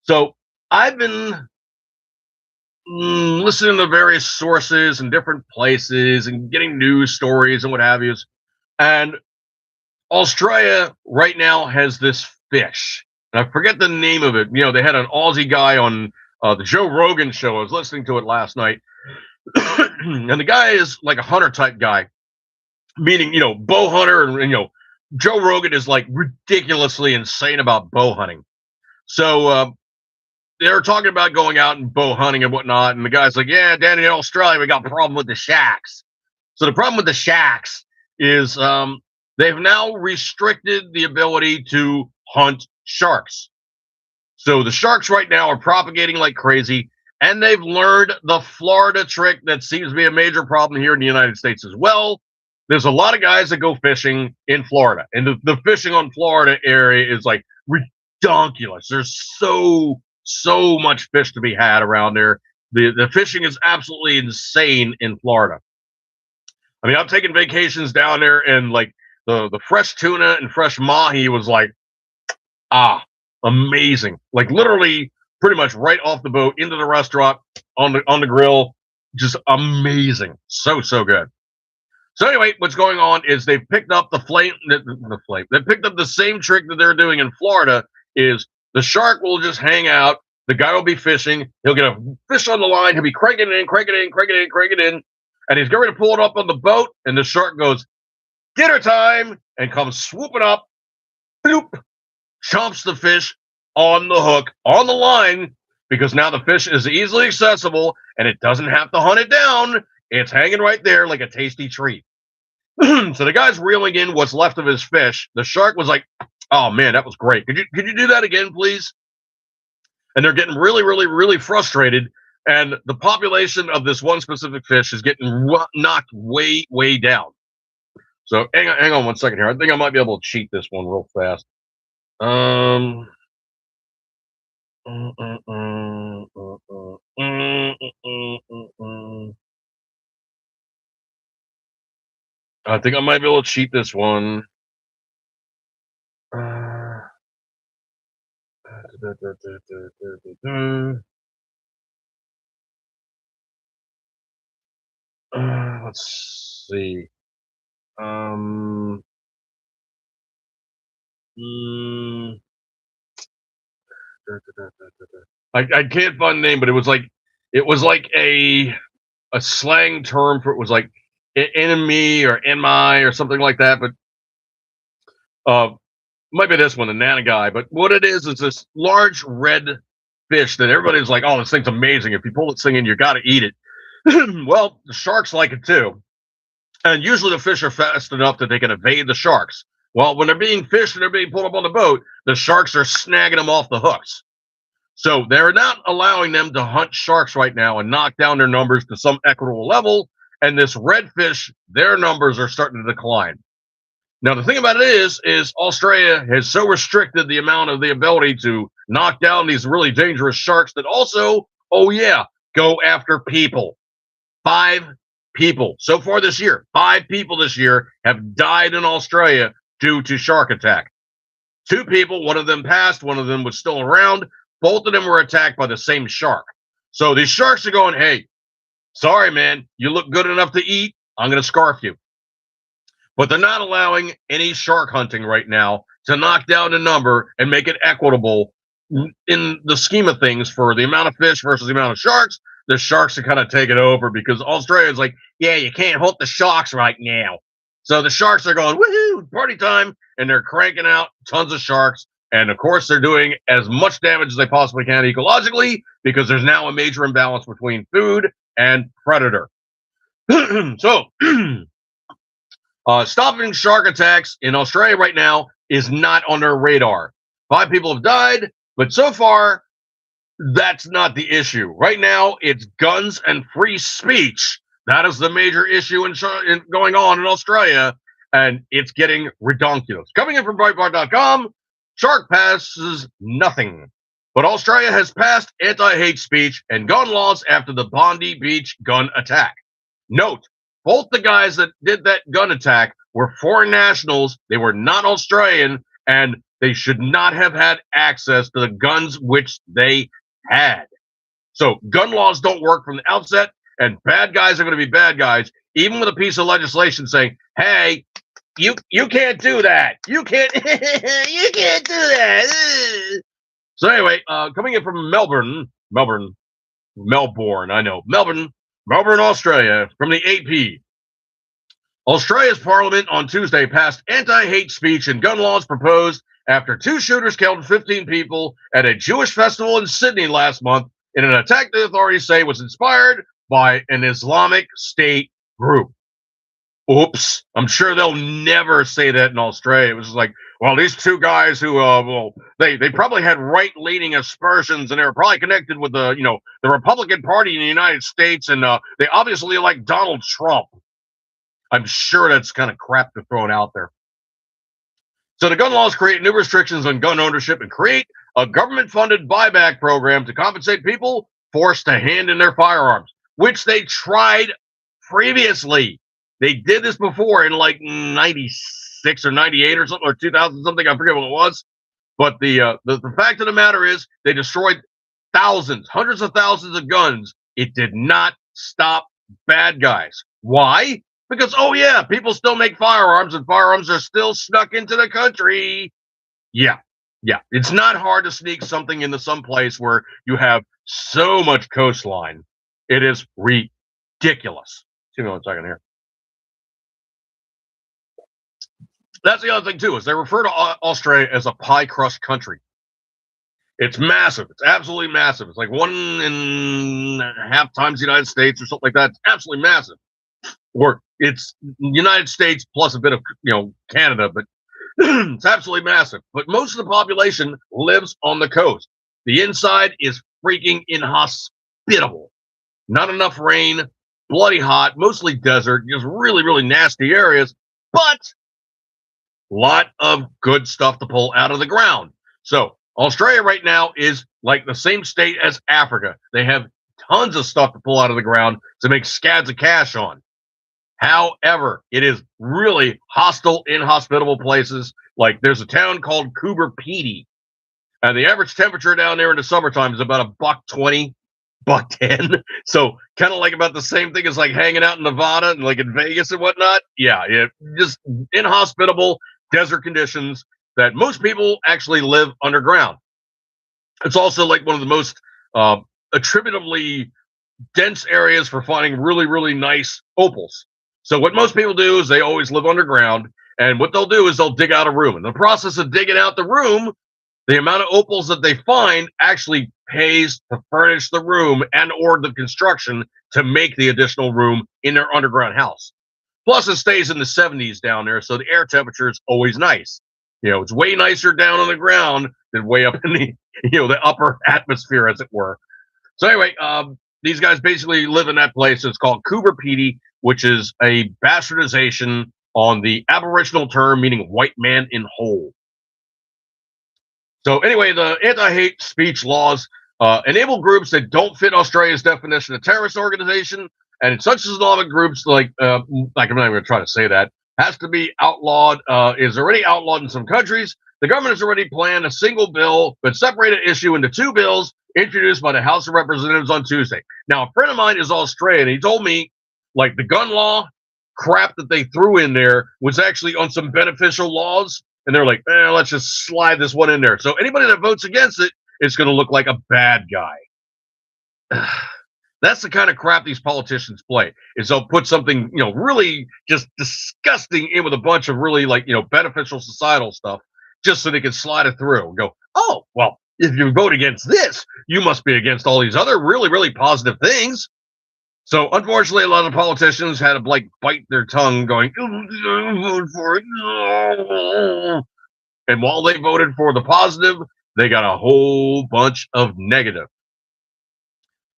[SPEAKER 1] So I've been listening to various sources and different places and getting news stories and what have you. And Australia right now has this fish, and I forget the name of it. They had an Aussie guy on the Joe Rogan show. I was listening to it last night, and the guy is like a hunter type guy, meaning bow hunter, and Joe Rogan is like ridiculously insane about bow hunting. So they're talking about going out and bow hunting and whatnot, and the guy's like, "Yeah, down in Australia, we got a problem with the shacks." So the problem with the shacks is they've now restricted the ability to hunt sharks. So the sharks right now are propagating like crazy, and they've learned the Florida trick that seems to be a major problem here in the United States as well. There's a lot of guys that go fishing in Florida, and the fishing on Florida area is like ridiculous. There's so much fish to be had around there. The fishing is absolutely insane in Florida. I mean, I've taken vacations down there, and like the fresh tuna and fresh mahi was like, amazing. Like literally pretty much right off the boat into the restaurant on the grill. Just amazing. So good. So anyway, what's going on is they've picked up the flame. They picked up the same trick that they're doing in Florida. Is the shark will just hang out. The guy will be fishing. He'll get a fish on the line. He'll be cranking it in, and he's going to pull it up on the boat. And the shark goes, "Dinner time!" and comes swooping up, bloop, chomps the fish on the hook, on the line, because now the fish is easily accessible and it doesn't have to hunt it down. It's hanging right there like a tasty treat. So the guy's reeling in what's left of his fish. The shark was like, "Oh man, that was great. Could you do that again, please?" And they're getting really frustrated. And the population of this one specific fish is getting knocked way down. So hang on 1 second here. I think I might be able to cheat this one real fast. I think I might be able to cheat this one. Let's see. I can't find the name, but it was like a slang term for it. Was like enemy or enemy or something like that. But might be this one, the Nana guy. But what it is this large red fish that everybody's like, "Oh, this thing's amazing. If you pull this thing in, you got to eat it." Well, the sharks like it too. And usually the fish are fast enough that they can evade the sharks. Well, when they're being fished and they're being pulled up on the boat, the sharks are snagging them off the hooks. So they're not allowing them to hunt sharks right now and knock down their numbers to some equitable level. And this redfish, their numbers are starting to decline. Now, the thing about it is Australia has so restricted the amount of the ability to knock down these really dangerous sharks that also, go after people. 5 people. So far this year, 5 people this year have died in Australia due to shark attack. 2 people, one of them passed, one of them was still around. Both of them were attacked by the same shark. So these sharks are going, "Hey, sorry, man, you look good enough to eat. I'm going to scarf you." But they're not allowing any shark hunting right now to knock down the number and make it equitable in the scheme of things for the amount of fish versus the amount of sharks. The sharks are kind of taking over because Australia's like, "Yeah, you can't hunt the sharks right now." So the sharks are going, "Woohoo, party time," and they're cranking out tons of sharks. And of course, they're doing as much damage as they possibly can ecologically because there's now a major imbalance between food and predator. So, stopping shark attacks in Australia right now is not on their radar. 5 people have died, but so far, that's not the issue. Right now, it's guns and free speech. That is the major issue going on in Australia, and it's getting redonkulous. Coming in from Breitbart.com, shark passes nothing. But Australia has passed anti-hate speech and gun laws after the Bondi Beach gun attack. Note, both the guys that did that gun attack were foreign nationals. They were not Australian, and they should not have had access to the guns which they had. So gun laws don't work from the outset, and bad guys are going to be bad guys, even with a piece of legislation saying, "Hey, you can't do that. You can't you can't do that. So anyway, coming in from Melbourne, I know. Melbourne, Australia, from the AP. Australia's parliament on Tuesday passed anti-hate speech and gun laws proposed after two shooters killed 15 people at a Jewish festival in Sydney last month in an attack the authorities say was inspired by an Islamic State group. Oops. I'm sure they'll never say that in Australia. It was like, well, these two guys who, they probably had right-leaning aspersions, and they were probably connected with the Republican Party in the United States, and they obviously like Donald Trump. I'm sure that's kind of crap they're throwing out there. So the gun laws create new restrictions on gun ownership and create a government-funded buyback program to compensate people forced to hand in their firearms, which they tried previously. They did this before in like 96 or 98 or something, or 2000 something. I forget what it was. But the fact of the matter is they destroyed thousands, hundreds of thousands of guns. It did not stop bad guys. Why? Because, oh yeah, people still make firearms and firearms are still snuck into the country. Yeah. It's not hard to sneak something into some place where you have so much coastline. It is ridiculous. Give me 1 second here. That's the other thing, too, is they refer to Australia as a pie crust country. It's massive. It's absolutely massive. It's like 1.5 times the United States or something like that. It's absolutely massive. Or it's United States plus a bit of, Canada, but it's absolutely massive. But most of the population lives on the coast. The inside is freaking inhospitable. Not enough rain, bloody hot, mostly desert, just really, really nasty areas, but lot of good stuff to pull out of the ground. So Australia right now is like the same state as Africa. They have tons of stuff to pull out of the ground to make scads of cash on. However, it is really hostile, inhospitable places. Like there's a town called Coober Pedy, and the average temperature down there in the summertime is about $1.20, $1.10. So kind of like about the same thing as like hanging out in Nevada and like in Vegas and whatnot. Yeah, just inhospitable desert conditions that most people actually live underground. It's also like one of the most attributably dense areas for finding really, really nice opals. So what most people do is they always live underground, and what they'll do is they'll dig out a room. In the process of digging out the room, the amount of opals that they find actually pays to furnish the room and or the construction to make the additional room in their underground house. Plus, it stays in the 70s down there, so the air temperature is always nice. It's way nicer down on the ground than way up in the, the upper atmosphere, as it were. So anyway, these guys basically live in that place. It's called Coober Pedy, which is a bastardization on the Aboriginal term meaning white man in whole. So anyway, the anti-hate speech laws enable groups that don't fit Australia's definition of terrorist organization, and such Islamic groups like I'm not even going to try to say that, has to be outlawed, is already outlawed in some countries. The government has already planned a single bill, but separated issue into two bills introduced by the House of Representatives on Tuesday. Now, a friend of mine is Australian. He told me, like, the gun law crap that they threw in there was actually on some beneficial laws, and they're like, let's just slide this one in there. So anybody that votes against it is going to look like a bad guy. That's the kind of crap these politicians play, is they'll put something, really just disgusting in with a bunch of really beneficial societal stuff just so they can slide it through and go, oh, well, if you vote against this, you must be against all these other really, really positive things. So unfortunately, a lot of politicians had to bite their tongue going, vote for it. And while they voted for the positive, they got a whole bunch of negative.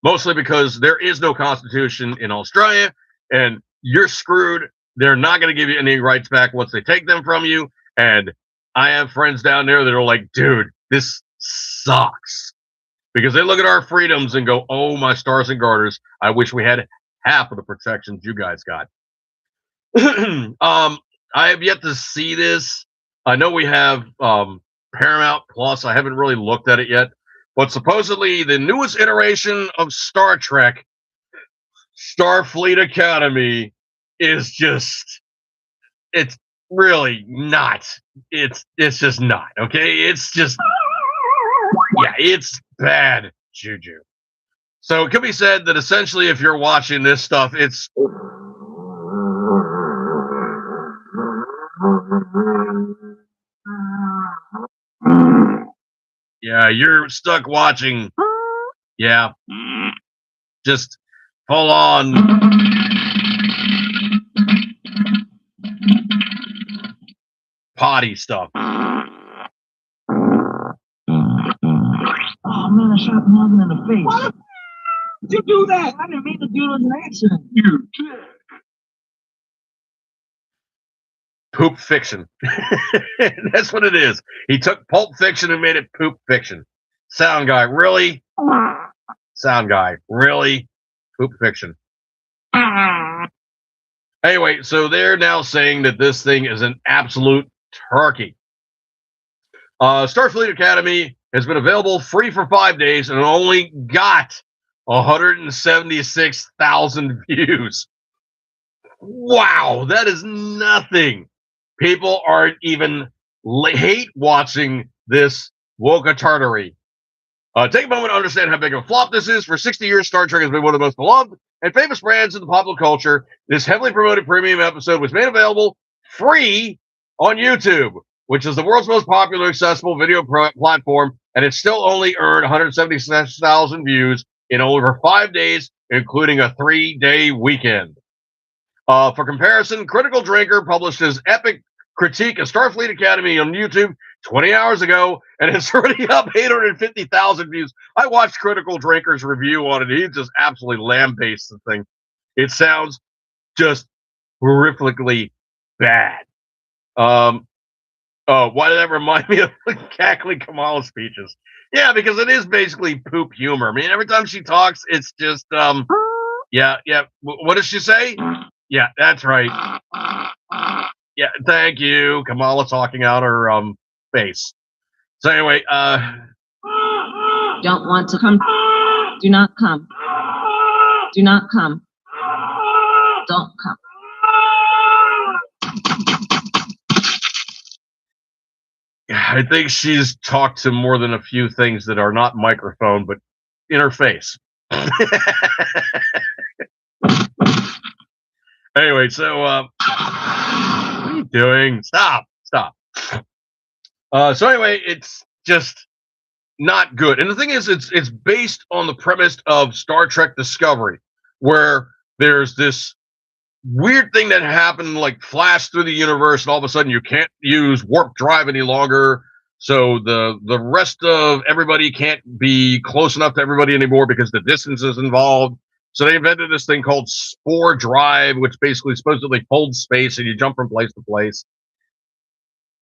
[SPEAKER 1] Mostly because there is no constitution in Australia, and you're screwed. They're not going to give you any rights back once they take them from you. And I have friends down there that are like, dude, this sucks. Because they look at our freedoms and go, oh, my stars and garters, I wish we had half of the protections you guys got. I have yet to see this. I know we have Paramount Plus. I haven't really looked at it yet. But supposedly the newest iteration of Star Trek, Starfleet Academy, is just, it's really not. It's just not, okay? It's just, yeah, it's bad juju. So it could be said that essentially if you're watching this stuff, it's yeah, you're stuck watching. Yeah, just full on potty stuff.
[SPEAKER 4] Oh man, I shot Melvin in the face. What? Did you do that? I didn't mean to do it as an accident. You did.
[SPEAKER 1] Poop fiction. That's what it is. He took Pulp Fiction and made it poop fiction. Sound guy, really? Sound guy, really? Poop fiction. Anyway, so they're now saying that this thing is an absolute turkey. Starfleet Academy has been available free for 5 days and only got 176,000 views. Wow, that is nothing. People aren't even hate watching this woke tartary. Take a moment to understand how big of a flop this is. For 60 years, Star Trek has been one of the most beloved and famous brands in the popular culture. This heavily promoted premium episode was made available free on YouTube, which is the world's most popular accessible video platform, and it still only earned 176,000 views in over 5 days, including a 3-day weekend. For comparison, Critical Drinker published his epic critique of Starfleet Academy on YouTube 20 hours ago, and it's already up 850,000 views. I watched Critical Drinker's review on it. He just absolutely lambastes the thing. It sounds just horrifically bad. Why did that remind me of the cackling Kamala speeches? Yeah, because it is basically poop humor. I mean, every time she talks, it's just, yeah. What does she say? Yeah, that's right. Yeah, thank you. Kamala talking out her face. So anyway,
[SPEAKER 6] Don't want to come. Do not come. Do not come. Don't come.
[SPEAKER 1] I think she's talked to more than a few things that are not microphone, but in her face. Anyway, so what are you doing? Stop. So anyway, it's just not good. And the thing is, it's based on the premise of Star Trek Discovery, where there's this weird thing that happened, like flash through the universe, and all of a sudden you can't use warp drive any longer. So the rest of everybody can't be close enough to everybody anymore because the distance is involved. So they invented this thing called spore drive, which basically supposedly holds space and you jump from place to place.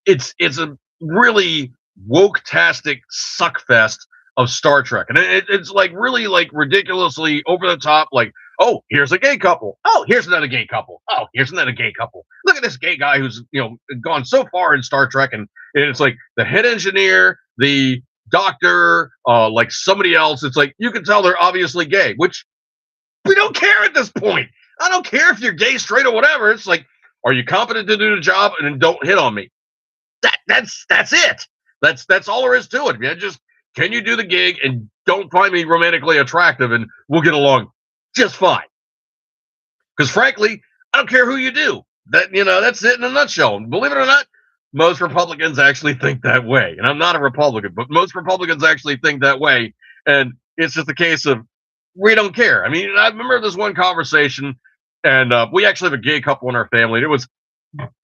[SPEAKER 1] It's a really woke-tastic suckfest of Star Trek. And it's like really like ridiculously over the top, like, oh, here's a gay couple. Oh, here's another gay couple. Oh, here's another gay couple. Look at this gay guy who's, gone so far in Star Trek. And it's like the head engineer, the doctor, like somebody else. It's like, you can tell they're obviously gay, which we don't care at this point. I don't care if you're gay, straight, or whatever. It's like, are you competent to do the job? And then don't hit on me. That's it. That's all there is to it, man. Just, can you do the gig and don't find me romantically attractive and we'll get along just fine. Because frankly, I don't care who you do. That's it in a nutshell. And believe it or not, most Republicans actually think that way. And I'm not a Republican, but most Republicans actually think that way. And it's just a case of, we don't care. I mean, I remember this one conversation, and we actually have a gay couple in our family, and it was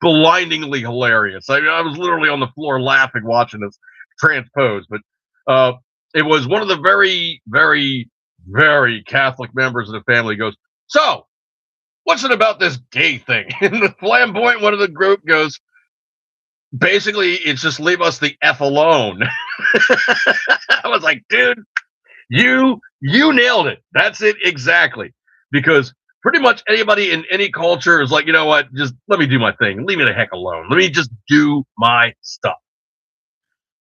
[SPEAKER 1] blindingly hilarious. I was literally on the floor laughing watching this transpose. But it was one of the very, very, very Catholic members of the family goes, so, what's it about this gay thing? And the flamboyant one of the group goes, basically, it's just leave us the F alone. I was like, dude, you nailed it. That's it exactly. Because pretty much anybody in any culture is like, you know what, just let me do my thing. Leave me the heck alone. Let me just do my stuff.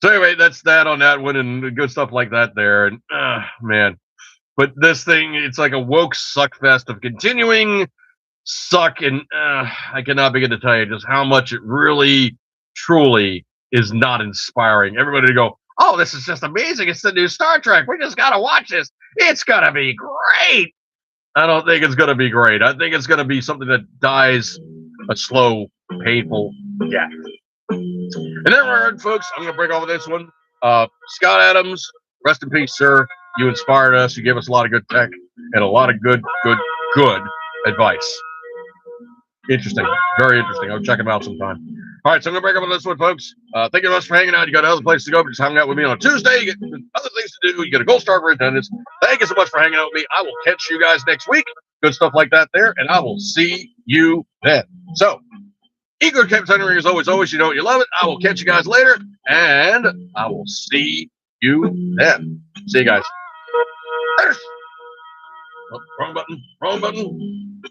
[SPEAKER 1] So anyway, that's that on that one and good stuff like that there. And man. But this thing, it's like a woke suckfest of continuing suck, and I cannot begin to tell you just how much it really, truly is not inspiring. Everybody to go, oh, this is just amazing. It's the new Star Trek. We just got to watch this. It's going to be great. I don't think it's going to be great. I think it's going to be something that dies a slow, painful death. And then, folks, I'm going to break off this one. Scott Adams, rest in peace, sir. You inspired us. You gave us a lot of good tech and a lot of good advice. Interesting. Very interesting. I'll check him out sometime. All right, so I'm going to break up on this one, folks. Thank you very much for hanging out. You got other places to go, but just hang out with me on a Tuesday. You get other things to do. You get a gold star for attendance. Thank you so much for hanging out with me. I will catch you guys next week. Good stuff like that there, and I will see you then. So, eager kept centering as always. You know you love it. I will catch you guys later, and I will see you then. See you guys. Oh, wrong button.